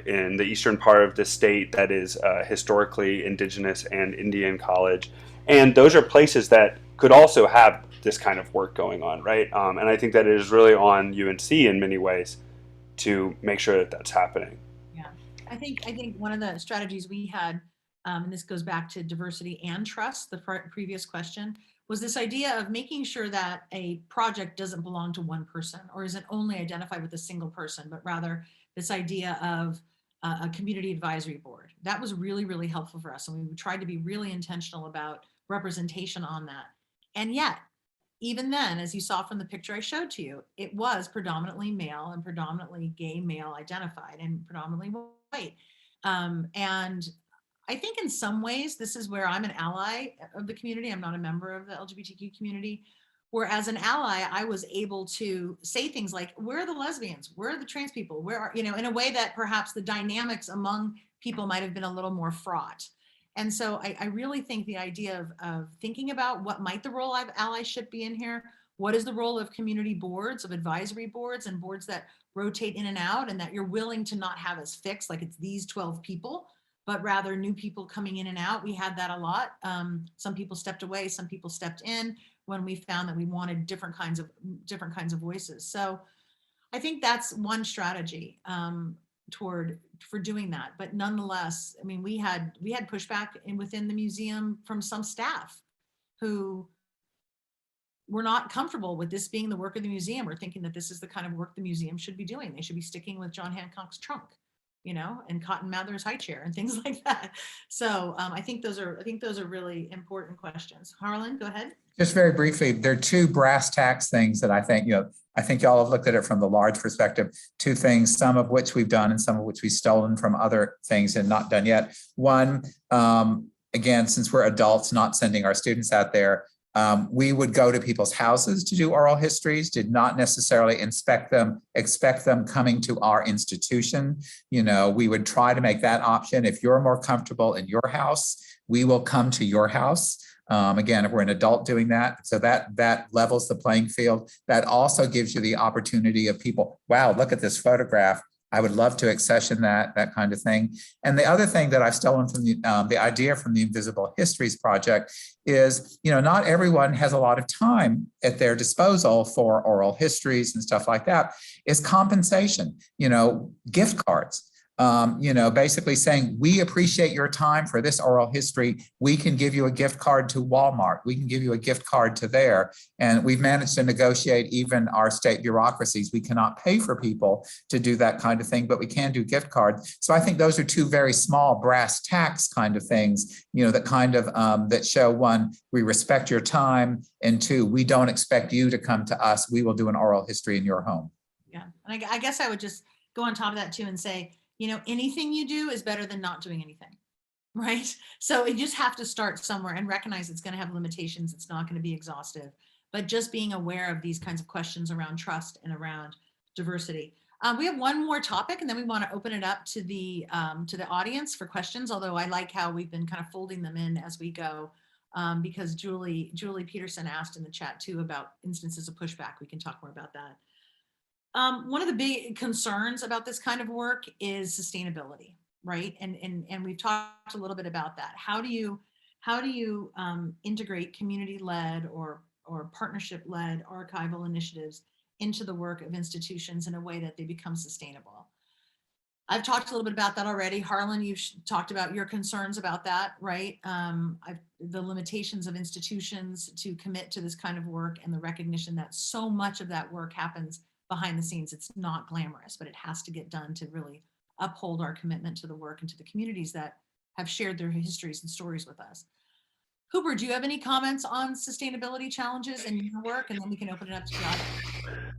in the eastern part of the state that is historically Indigenous and Indian college. And those are places that could also have this kind of work going on, right? And I think that it is really on UNC in many ways to make sure that that's happening. Yeah, I think one of the strategies we had, and this goes back to diversity and trust, the previous question, was this idea of making sure that a project doesn't belong to one person or isn't only identified with a single person, but rather this idea of a community advisory board. That was really, really helpful for us. And we tried to be really intentional about representation on that. And yet, even then, as you saw from the picture I showed to you, it was predominantly male and predominantly gay male identified and predominantly white. And I think in some ways, this is where I'm an ally of the community. I'm not a member of the LGBTQ community, where as an ally, I was able to say things like, where are the lesbians? Where are the trans people? Where are, in a way that perhaps the dynamics among people might have been a little more fraught. And so I really think the idea of thinking about what might the role of allyship be in here, what is the role of community boards, of advisory boards and boards that rotate in and out, and that you're willing to not have as fixed, like it's these 12 people, but rather new people coming in and out. We had that a lot. Some people stepped away, some people stepped in when we found that we wanted different kinds of voices. So I think that's one strategy for doing that. But nonetheless, I mean, we had pushback within the museum from some staff who were not comfortable with this being the work of the museum, or thinking that this is the kind of work the museum should be doing. They should be sticking with John Hancock's trunk, and Cotton Mather's high chair and things like that. So I think those are really important questions. Harlan, go ahead. Just very briefly, there are two brass tacks things that I think y'all have looked at it from the large perspective. Two things, some of which we've done and some of which we've stolen from other things and not done yet. One, again, since we're adults, not sending our students out there, we would go to people's houses to do oral histories, did not necessarily expect them coming to our institution. We would try to make that option. If you're more comfortable in your house, we will come to your house. Again, if we're an adult doing that, so that levels the playing field. That also gives you the opportunity of people, wow, look at this photograph. I would love to accession that kind of thing. And the other thing that I've stolen from the idea from the Invisible Histories Project is, not everyone has a lot of time at their disposal for oral histories and stuff like that, is compensation, gift cards. Basically saying, we appreciate your time for this oral history. We can give you a gift card to Walmart. We can give you a gift card to there. And we've managed to negotiate even our state bureaucracies. We cannot pay for people to do that kind of thing, but we can do gift cards. So I think those are two very small brass tacks kind of things, that kind of, that show, one, we respect your time, and two, we don't expect you to come to us. We will do an oral history in your home. Yeah, and I guess I would just go on top of that too and say, anything you do is better than not doing anything, right? So you just have to start somewhere and recognize it's going to have limitations. It's not going to be exhaustive, but just being aware of these kinds of questions around trust and around diversity. We have one more topic, and then we want to open it up to the audience for questions. Although I like how we've been kind of folding them in as we go, because Julie Peterson asked in the chat too about instances of pushback. We can talk more about that. One of the big concerns about this kind of work is sustainability, right? And we've talked a little bit about that. How do you integrate community-led or partnership-led archival initiatives into the work of institutions in a way that they become sustainable? I've talked a little bit about that already. Harlan, you've talked about your concerns about that, right? The limitations of institutions to commit to this kind of work, and the recognition that so much of that work happens behind the scenes. It's not glamorous, but it has to get done to really uphold our commitment to the work and to the communities that have shared their histories and stories with us. Cooper, do you have any comments on sustainability challenges in your work? And then we can open it up to the audience.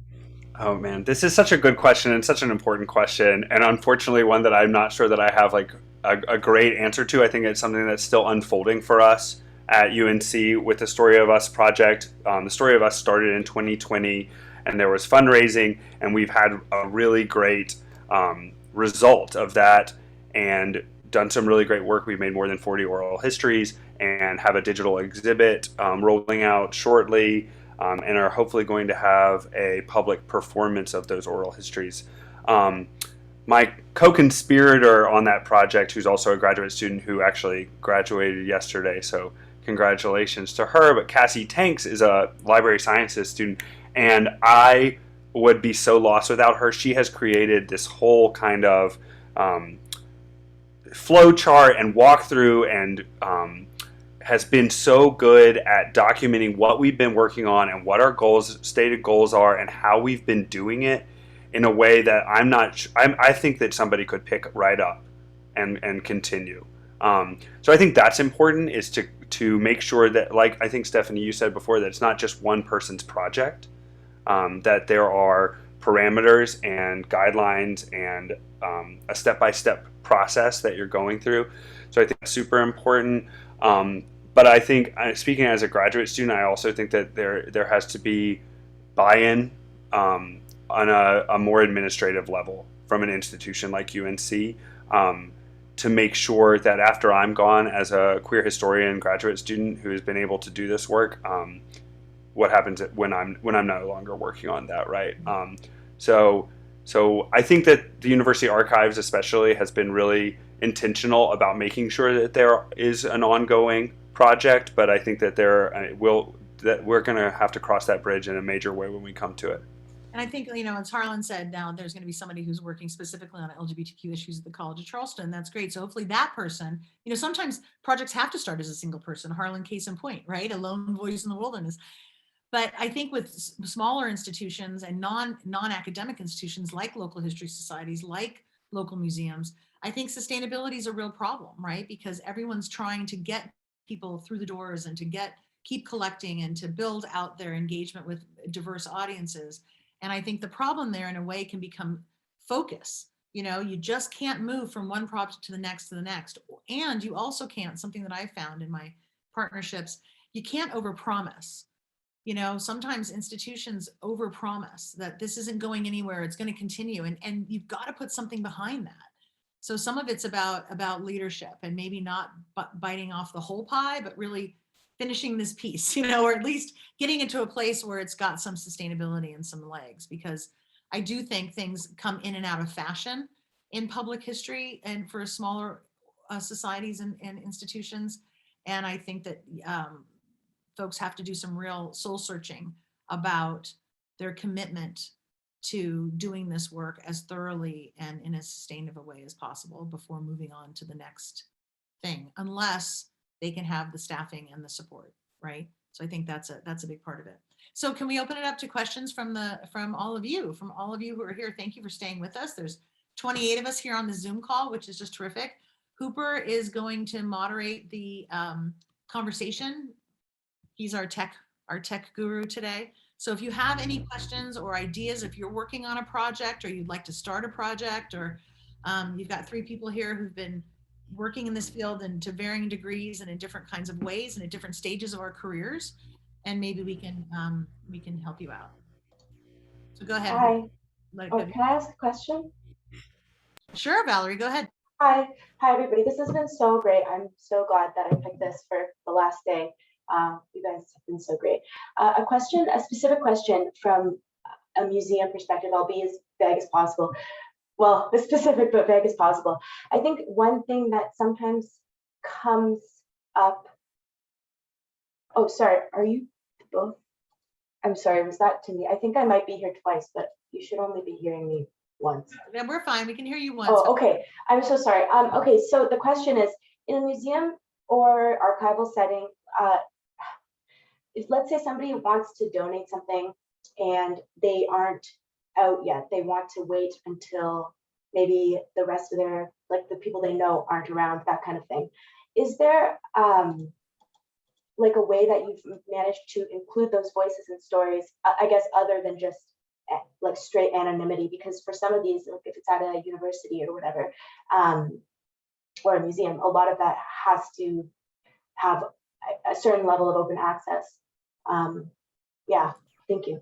Oh man, this is such a good question and such an important question, and unfortunately one that I'm not sure that I have like a great answer to. I think it's something that's still unfolding for us at UNC with the Story of Us project. The Story of Us started in 2020, and there was fundraising, and we've had a really great result of that and done some really great work. We've made more than 40 oral histories and have a digital exhibit rolling out shortly, and are hopefully going to have a public performance of those oral histories. My co-conspirator on that project, who's also a graduate student who actually graduated yesterday, so congratulations to her, but Cassie Tanks is a library sciences student, and I would be so lost without her. She has created this whole kind of flow chart and walkthrough, and has been so good at documenting what we've been working on and what our stated goals are, and how we've been doing it in a way that I think that somebody could pick right up and continue. So I think that's important, is to make sure that, like I think Stephanie, you said before, that it's not just one person's project, that there are parameters and guidelines and a step-by-step process that you're going through. So I think that's super important. But I think, speaking as a graduate student, I also think that there has to be buy-in on a more administrative level from an institution like UNC, to make sure that after I'm gone as a queer historian graduate student who has been able to do this work, what happens when I'm no longer working on that, right? So I think that the University Archives especially has been really intentional about making sure that there is an ongoing project, but I think that we're going to have to cross that bridge in a major way when we come to it. And I think, as Harlan said, now there's going to be somebody who's working specifically on LGBTQ issues at the College of Charleston. That's great. So hopefully that person, sometimes projects have to start as a single person. Harlan, case in point, right? A lone voice in the wilderness. But I think with smaller institutions and non-academic institutions like local history societies, like local museums, I think sustainability is a real problem, right? Because everyone's trying to get people through the doors and to keep collecting and to build out their engagement with diverse audiences. And I think the problem there in a way can become focus. You just can't move from one project to the next. And you also can't, something that I've found in my partnerships, you can't overpromise. Sometimes institutions overpromise that this isn't going anywhere, it's going to continue. And you've got to put something behind that. So some of it's about leadership, and maybe not biting off the whole pie, but really finishing this piece, or at least getting into a place where it's got some sustainability and some legs, because I do think things come in and out of fashion in public history and for smaller societies and institutions. And I think that folks have to do some real soul searching about their commitment to doing this work as thoroughly and in as sustainable a way as possible before moving on to the next thing, unless they can have the staffing and the support, right? So I think that's a big part of it. So can we open it up to questions from all of you who are here? Thank you for staying with us. There's 28 of us here on the Zoom call, which is just terrific. Hooper is going to moderate the conversation. He's our tech guru today. So if you have any questions or ideas, if you're working on a project or you'd like to start a project, or you've got 3 people here who've been working in this field and to varying degrees and in different kinds of ways and at different stages of our careers, and maybe we can help you out. So go ahead. Hi. Can I ask a question? Sure, Valerie, go ahead. Hi everybody. This has been so great. I'm so glad that I picked this for the last day. You guys have been so great. A specific question from a museum perspective. I'll be as vague as possible. Well, as specific but vague as possible. I think one thing that sometimes comes up. Oh, sorry. Are you both? I'm sorry. Was that to me? I think I might be here twice, but you should only be hearing me once. Yeah, we're fine. We can hear you once. Oh, okay. I'm so sorry. Okay, so the question is, in a museum or archival setting, if let's say somebody wants to donate something and they aren't out yet, they want to wait until maybe the rest of their, like the people they know aren't around, that kind of thing. Is there like a way that you've managed to include those voices and stories, I guess, other than just like straight anonymity? Because for some of these, like if it's at a university or whatever, or a museum, a lot of that has to have a certain level of open access. Yeah, thank you.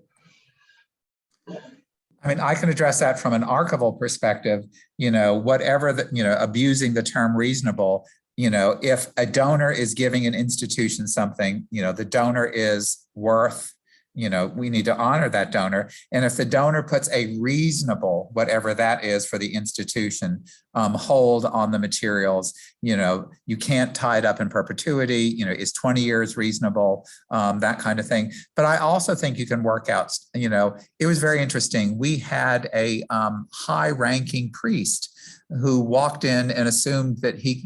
I mean, I can address that from an archival perspective, whatever abusing the term reasonable, if a donor is giving an institution something, the donor is worth, we need to honor that donor. And if the donor puts a reasonable, whatever that is for the institution, hold on the materials, you can't tie it up in perpetuity, is 20 years reasonable, that kind of thing. But I also think you can work out, it was very interesting. We had a high-ranking priest who walked in and assumed that he,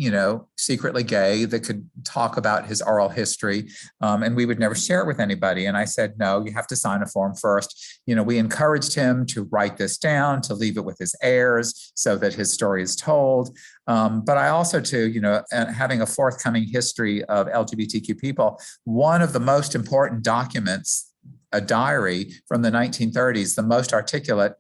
secretly gay, that could talk about his oral history, and we would never share it with anybody. And I said, no, you have to sign a form first. We encouraged him to write this down, to leave it with his heirs so that his story is told. But I also, too, having a forthcoming history of LGBTQ people, one of the most important documents, a diary from the 1930s, the most articulate,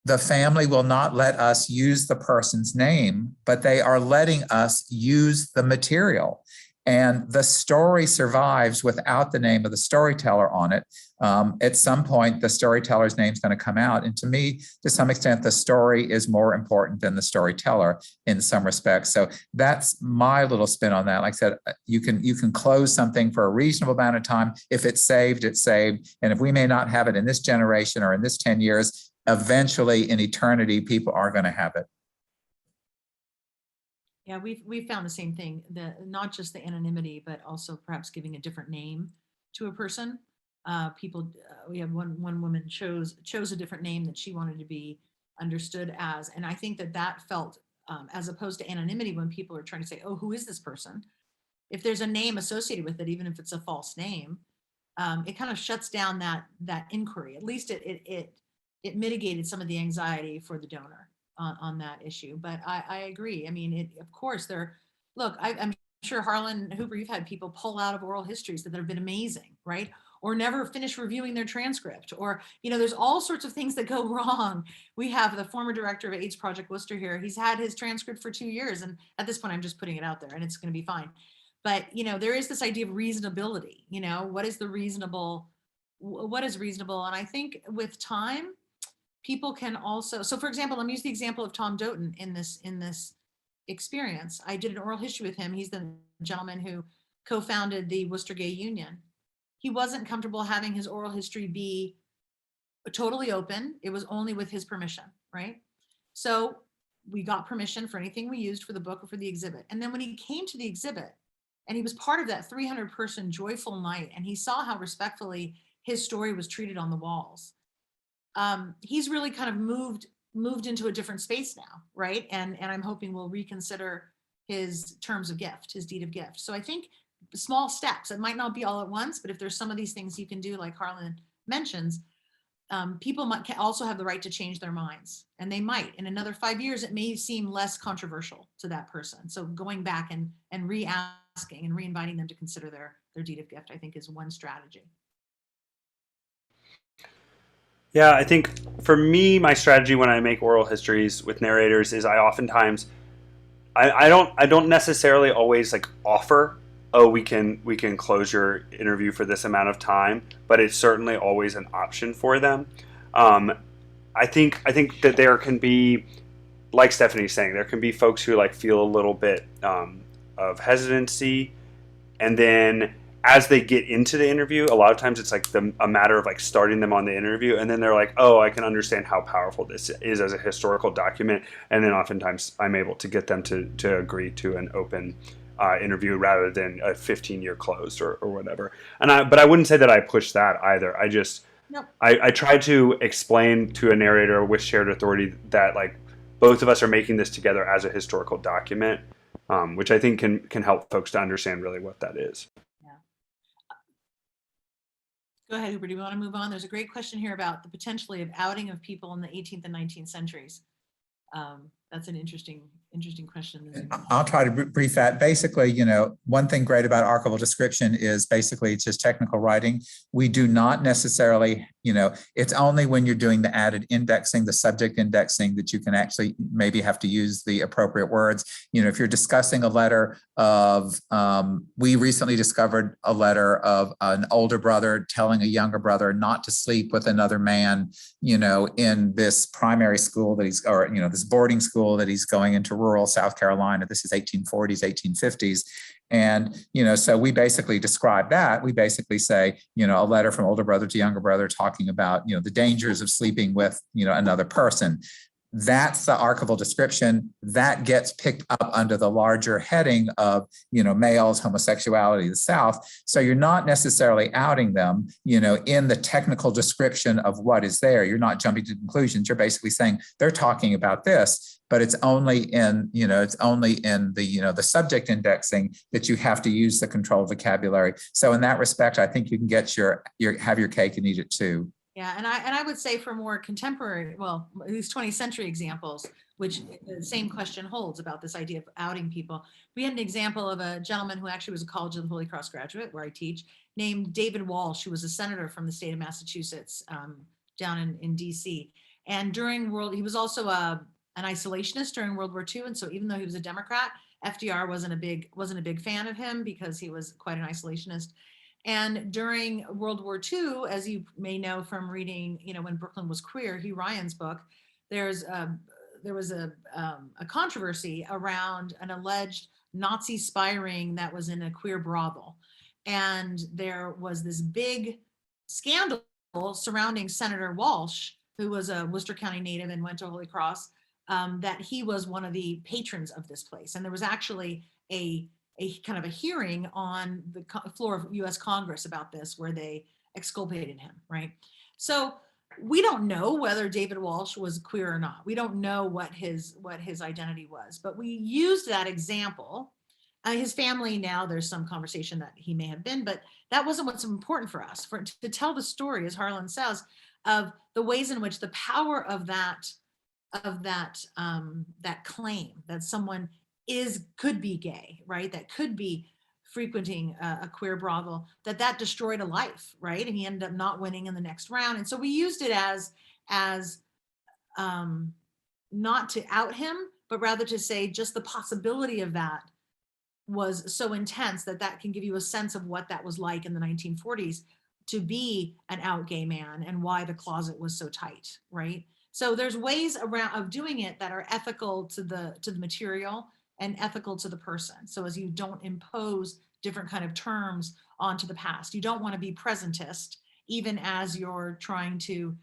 the family will not let us use the person's name, but they are letting us use the material. And the story survives without the name of the storyteller on it. At some point, the storyteller's name is going to come out. And to me, to some extent, the story is more important than the storyteller in some respects. So that's my little spin on that. Like I said, you can close something for a reasonable amount of time. If it's saved, it's saved. And if we may not have it in this generation or in this 10 years, eventually in eternity, people are going to have it. Yeah, we've found the same thing, not just the anonymity, but also perhaps giving a different name to a person. We have one woman chose a different name that she wanted to be understood as. And I think that felt, as opposed to anonymity, when people are trying to say, oh, who is this person? If there's a name associated with it, even if it's a false name, it kind of shuts down that inquiry. At least it mitigated some of the anxiety for the donor on that issue. But I agree. I mean, of course, I'm sure Harlan Hooper, you've had people pull out of oral histories that have been amazing, right? Or never finish reviewing their transcript, or, there's all sorts of things that go wrong. We have the former director of AIDS Project Worcester here. He's had his transcript for 2 years. And at this point, I'm just putting it out there and it's going to be fine. But, there is this idea of reasonability, what is reasonable? And I think with time, people can also, so for example, let me use the example of Tom Doughton in this experience. I did an oral history with him. He's the gentleman who co-founded the Worcester Gay Union. He wasn't comfortable having his oral history be totally open. It was only with his permission, right? So we got permission for anything we used for the book or for the exhibit. And then when he came to the exhibit and he was part of that 300-person joyful night, and he saw how respectfully his story was treated on the walls, he's really kind of moved into a different space now, right? And I'm hoping we'll reconsider his terms of gift, his deed of gift. So I think small steps, it might not be all at once, but if there's some of these things you can do, like Harlan mentions, people can also have the right to change their minds, and they might. In another 5 years, it may seem less controversial to that person. So going back and re-asking and re-inviting them to consider their deed of gift, I think, is one strategy. Yeah, I think for me, my strategy when I make oral histories with narrators is I oftentimes I don't necessarily always like offer, oh, we can close your interview for this amount of time, but it's certainly always an option for them. I think that there can be, like Stephanie's saying, there can be folks who like feel a little bit of hesitancy, and then as they get into the interview, a lot of times it's like a matter of like starting them on the interview, and then they're like, oh, I can understand how powerful this is as a historical document, and then oftentimes I'm able to get them to agree to an open interview rather than a 15-year closed or whatever. But I wouldn't say that I push that either. I just Nope. I try to explain to a narrator with shared authority that like both of us are making this together as a historical document, which I think can help folks to understand really what that is. Go ahead, Hooper. Do we want to move on? There's a great question here about the potentially of outing of people in the 18th and 19th centuries. That's an interesting question. I'll try to brief that. Basically, one thing great about archival description is basically it's just technical writing. We do not necessarily, it's only when you're doing the added indexing, the subject indexing, that you can actually maybe have to use the appropriate words. If you're discussing a letter of, we recently discovered a letter of an older brother telling a younger brother not to sleep with another man, in this primary school that this boarding school that he's going into rural South Carolina. This is 1840s, 1850s. And, so we basically describe that. We basically say, a letter from older brother to younger brother talking about, the dangers of sleeping with, another person. That's the archival description that gets picked up under the larger heading of, males, homosexuality, the South. So you're not necessarily outing them, in the technical description of what is there. You're not jumping to conclusions. You're basically saying they're talking about this, but it's only in, the subject indexing that you have to use the controlled vocabulary. So in that respect, I think you can get have your cake and eat it too. Yeah, and I would say for more contemporary, well, at least 20th century examples, which the same question holds about this idea of outing people. We had an example of a gentleman who actually was a College of the Holy Cross graduate, where I teach, named David Walsh, who was a senator from the state of Massachusetts, down in DC. And he was also an isolationist during World War II. And so even though he was a Democrat, FDR wasn't a big fan of him because he was quite an isolationist. And during World War II, as you may know from reading, When Brooklyn Was Queer, Hugh Ryan's book, there was a controversy around an alleged Nazi spy ring that was in a queer brothel. And there was this big scandal surrounding Senator Walsh, who was a Worcester County native and went to Holy Cross, that he was one of the patrons of this place. And there was actually a kind of a hearing on the floor of US Congress about this, where they exculpated him, right? So we don't know whether David Walsh was queer or not. We don't know what his identity was, but we used that example. His family, now there's some conversation that he may have been, but that wasn't what's important for us, to tell the story, as Harlan says, of the ways in which the power of that claim that someone could be gay, right? That could be frequenting a queer brothel, that destroyed a life, right? And he ended up not winning in the next round. And so we used it as not to out him, but rather to say just the possibility of that was so intense that can give you a sense of what that was like in the 1940s to be an out gay man and why the closet was so tight, right? So there's ways of doing it that are ethical to the material and ethical to the person. So as you don't impose different kind of terms onto the past. You don't want to be presentist, even as you're trying to,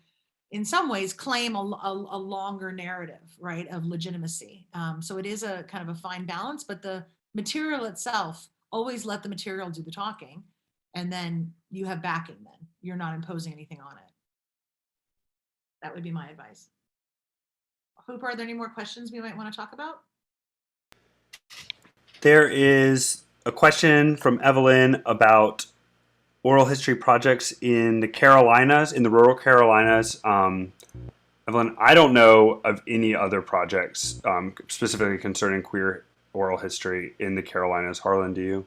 in some ways, claim a longer narrative, right, of legitimacy. So it is a kind of a fine balance, but the material itself, always let the material do the talking, and then you have backing then. You're not imposing anything on it. That would be my advice. Hooper, are there any more questions we might want to talk about? There is a question from Evelyn about oral history projects in the Carolinas, in the rural Carolinas. Evelyn, I don't know of any other projects specifically concerning queer oral history in the Carolinas. Harlan, do you?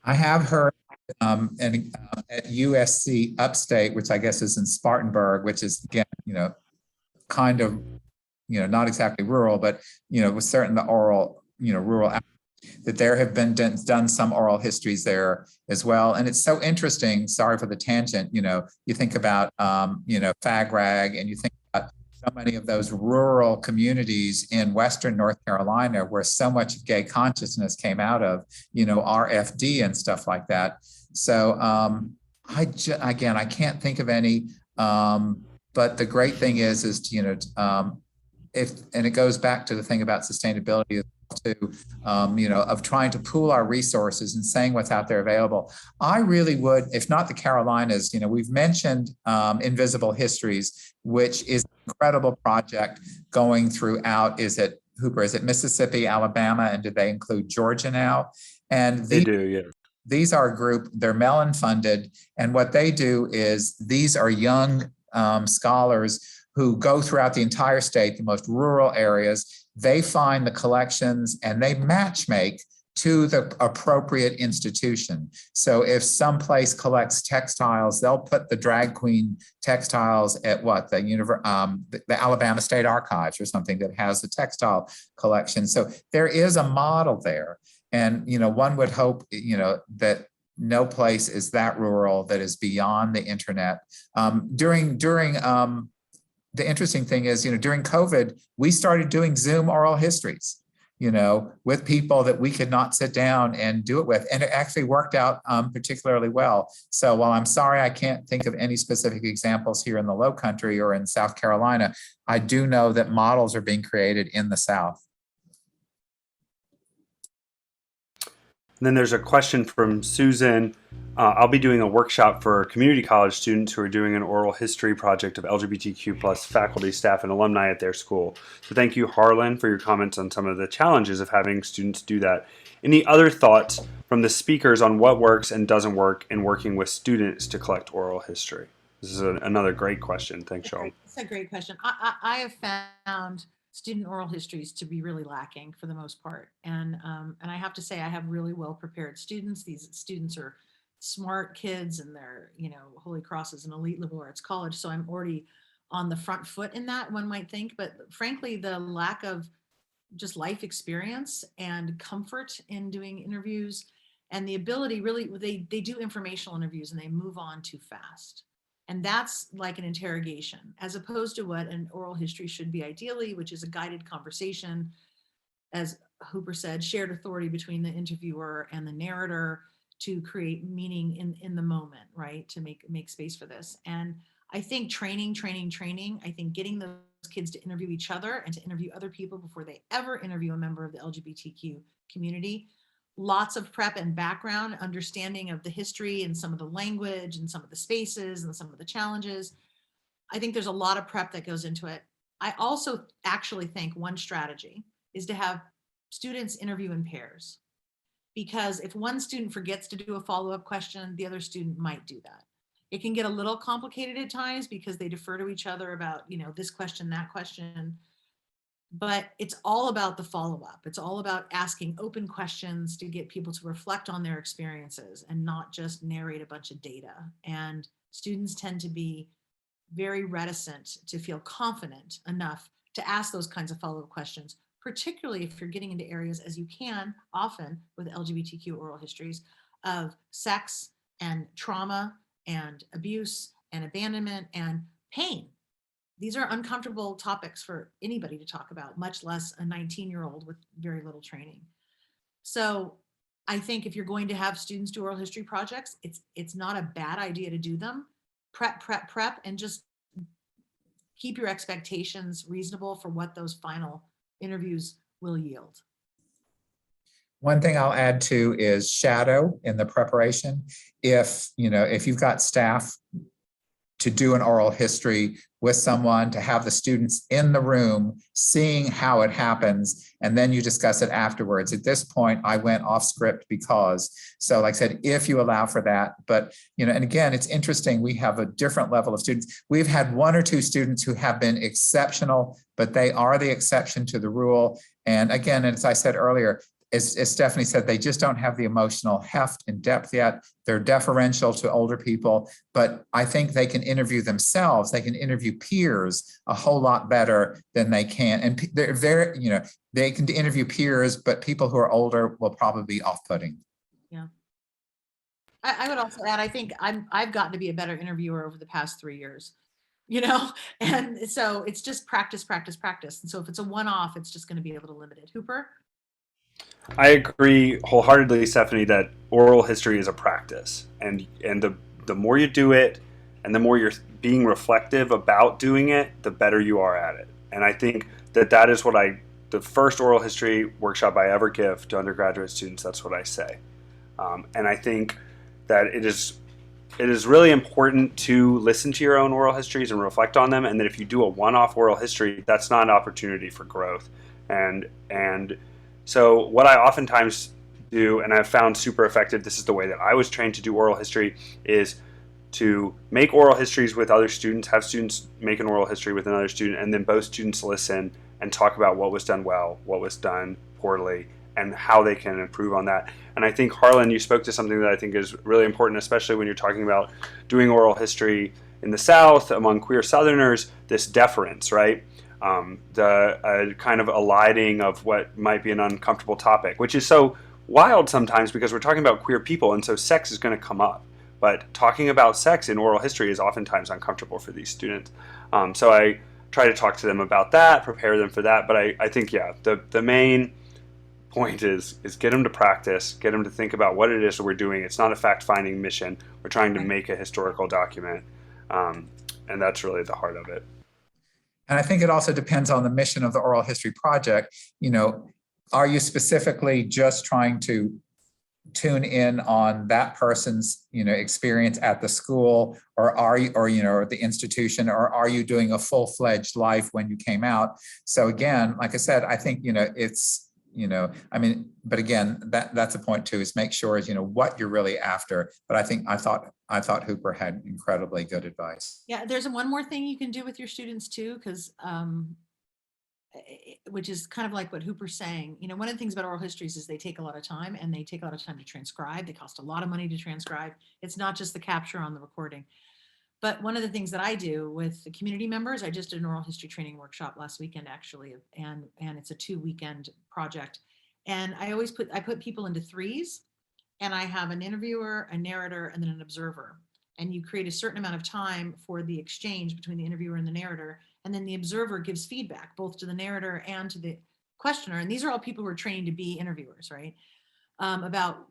I have heard at USC Upstate, which I guess is in Spartanburg, which is, again, kind of, not exactly rural, but, with certain the oral, rural, that there have been done some oral histories there as well. And it's so interesting, sorry for the tangent, you think about, fag rag, and you think about so many of those rural communities in Western North Carolina where so much of gay consciousness came out of, RFD and stuff like that. So again, I can't think of any, but the great thing is, and it goes back to the thing about sustainability too, of trying to pool our resources and saying what's out there available. I really would, if not the Carolinas, we've mentioned Invisible Histories, which is an incredible project going throughout, Hooper, is it Mississippi, Alabama, and do they include Georgia now? And They do, yeah. These are a group, they're Mellon funded, and what they do is these are young scholars who go throughout the entire state, the most rural areas. They find the collections and they matchmake to the appropriate institution. So if some place collects textiles, they'll put the drag queen textiles at the Alabama State Archives or something that has the textile collection. So there is a model there. And, one would hope, that no place is that rural that is beyond the internet. The interesting thing is, during COVID, we started doing Zoom oral histories, with people that we could not sit down and do it with. And it actually worked out particularly well. So while I'm sorry I can't think of any specific examples here in the Low Country or in South Carolina, I do know that models are being created in the South. And then there's a question from Susan. I'll be doing a workshop for community college students who are doing an oral history project of LGBTQ plus faculty, staff, and alumni at their school. So thank you, Harlan, for your comments on some of the challenges of having students do that. Any other thoughts from the speakers on what works and doesn't work in working with students to collect oral history? This is another great question. Thanks, Sean. It's a great question. I have found student oral histories to be really lacking for the most part. And I have to say, I have really well prepared students. These students are smart kids and they're, Holy Cross is an elite liberal arts college. So I'm already on the front foot in that, one might think. But frankly, the lack of just life experience and comfort in doing interviews and the ability really, they do informational interviews and they move on too fast. And that's like an interrogation, as opposed to what an oral history should be ideally, which is a guided conversation, as Hooper said, shared authority between the interviewer and the narrator to create meaning in the moment, right? To make space for this. And I think training, I think getting those kids to interview each other and to interview other people before they ever interview a member of the LGBTQ community, lots of prep and background, understanding of the history and some of the language and some of the spaces and some of the challenges. I think there's a lot of prep that goes into it. I also actually think one strategy is to have students interview in pairs, because if one student forgets to do a follow-up question, the other student might do that. It can get a little complicated at times because they defer to each other about, this question, that question. But it's all about the follow-up. It's all about asking open questions to get people to reflect on their experiences and not just narrate a bunch of data. And students tend to be very reticent to feel confident enough to ask those kinds of follow-up questions, particularly if you're getting into areas, as you can often with LGBTQ oral histories, of sex and trauma and abuse and abandonment and pain. These are uncomfortable topics for anybody to talk about, much less a 19-year-old with very little training. So I think if you're going to have students do oral history projects, it's not a bad idea to do them. Prep, and just keep your expectations reasonable for what those final interviews will yield. One thing I'll add too is shadow in the preparation. If you've got staff to do an oral history with someone, to have the students in the room seeing how it happens, and then you discuss it afterwards. At this point, I went off script because, so like I said, if you allow for that, but, and again, it's interesting, we have a different level of students. We've had 1 or 2 students who have been exceptional, but they are the exception to the rule. And again, as I said earlier, as Stephanie said, they just don't have the emotional heft and depth yet. They're deferential to older people, but I think they can interview themselves. They can interview peers a whole lot better than they can. And they're very, they can interview peers, but people who are older will probably be off-putting. Yeah. I would also add, I think I've gotten to be a better interviewer over the past 3 years, and so it's just practice. And so if it's a one-off, it's just going to be a little limited. Hooper? I agree wholeheartedly, Stephanie, that oral history is a practice, and the more you do it, and the more you're being reflective about doing it, the better you are at it. And I think that is what the first oral history workshop I ever give to undergraduate students, that's what I say. And I think that it is really important to listen to your own oral histories and reflect on them, and that if you do a one-off oral history, that's not an opportunity for growth. And so what I oftentimes do, and I've found super effective, this is the way that I was trained to do oral history, is to make oral histories with other students, have students make an oral history with another student, and then both students listen and talk about what was done well, what was done poorly, and how they can improve on that. And I think, Harlan, you spoke to something that I think is really important, especially when you're talking about doing oral history in the South among queer Southerners, this deference, right? The kind of eliding of what might be an uncomfortable topic, which is so wild sometimes because we're talking about queer people, and so sex is going to come up. But talking about sex in oral history is oftentimes uncomfortable for these students. So I try to talk to them about that, prepare them for that. But I think, yeah, the main point is get them to practice, get them to think about what it is that we're doing. It's not a fact-finding mission. We're trying to make a historical document, and that's really the heart of it. And I think it also depends on the mission of the oral history project. Are you specifically just trying to tune in on that person's, experience at the school, or are you, or the institution, or are you doing a full-fledged life when you came out? So again, like I said, I think, it's, but again, that's a point too, is make sure is, what you're really after. But I thought Hooper had incredibly good advice. Yeah, there's one more thing you can do with your students too, because which is kind of like what Hooper's saying. One of the things about oral histories is they take a lot of time, and they take a lot of time to transcribe. They cost a lot of money to transcribe. It's not just the capture on the recording. But one of the things that I do with the community members, I just did an oral history training workshop last weekend, actually, and it's a 2-weekend project. And I put people into threes, and I have an interviewer, a narrator, and then an observer. And you create a certain amount of time for the exchange between the interviewer and the narrator. And then the observer gives feedback both to the narrator and to the questioner. And these are all people who are trained to be interviewers, right? About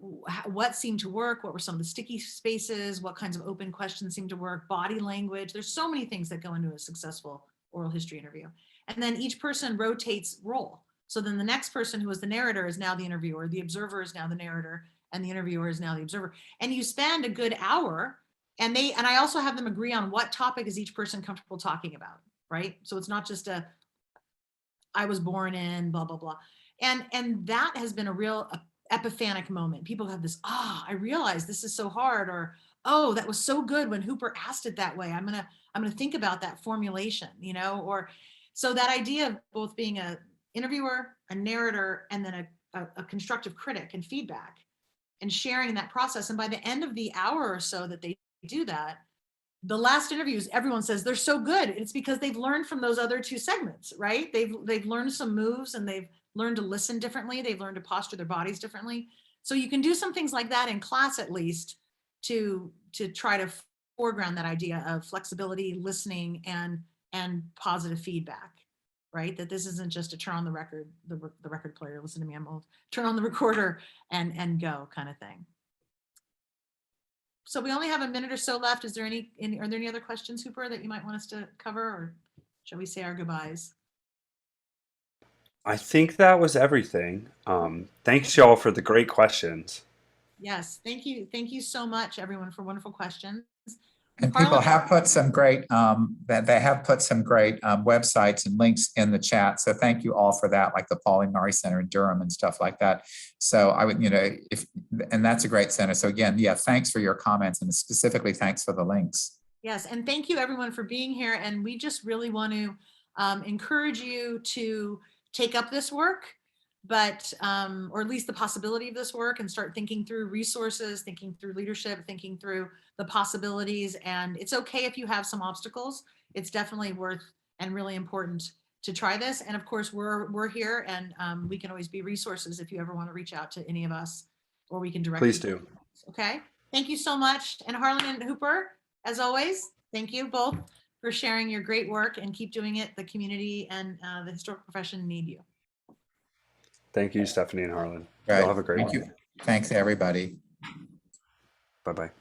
what seemed to work, what were some of the sticky spaces, what kinds of open questions seemed to work, body language. There's so many things that go into a successful oral history interview. And then each person rotates role. So then the next person who was the narrator is now the interviewer, the observer is now the narrator, and the interviewer is now the observer. And you spend a good hour, and I also have them agree on what topic is each person comfortable talking about, right? So it's not just I was born in blah, blah, blah. And that has been a real epiphanic moment. People have this, I realized this is so hard, or, oh, that was so good when Hooper asked it that way. I'm gonna think about that formulation, or so that idea of both being a interviewer, a narrator, and then a constructive critic and feedback, and sharing that process. And by the end of the hour or so that they do that, the last interviews, everyone says they're so good. It's because they've learned from those other 2 segments, right? They've learned some moves, and they've learned to listen differently. They've learned to posture their bodies differently. So you can do some things like that in class, at least, to try to foreground that idea of flexibility, listening, and positive feedback. right? That this isn't just a turn on the record, the record player, listen to me, I'm old, turn on the recorder and go kind of thing. So we only have a minute or so left. Is there are there any other questions, Hooper, that you might want us to cover, or shall we say our goodbyes? I think that was everything. Thanks y'all for the great questions. Yes, thank you. Thank you so much, everyone, for wonderful questions. And people Harlan- have put some great, they have put some great websites and links in the chat. So thank you all for that, like the Pauline Murray Center in Durham and stuff like that. So I would, and that's a great center. So again, yeah, thanks for your comments and specifically thanks for the links. Yes, and thank you everyone for being here. And we just really want to encourage you to take up this work, but or at least the possibility of this work, and start thinking through resources, thinking through leadership, thinking through the possibilities. And it's okay if you have some obstacles. It's definitely worth and really important to try this. And of course, we're here, and we can always be resources if you ever want to reach out to any of us, or we can direct Please you. do. Okay, thank you so much. And Harlan and Hooper, as always, thank you both for sharing your great work, and keep doing it. The community and the historical profession need you. Thank you, Stephanie and Harlan. Right. Y'all have a great Thank you. Thanks, everybody. Bye-bye.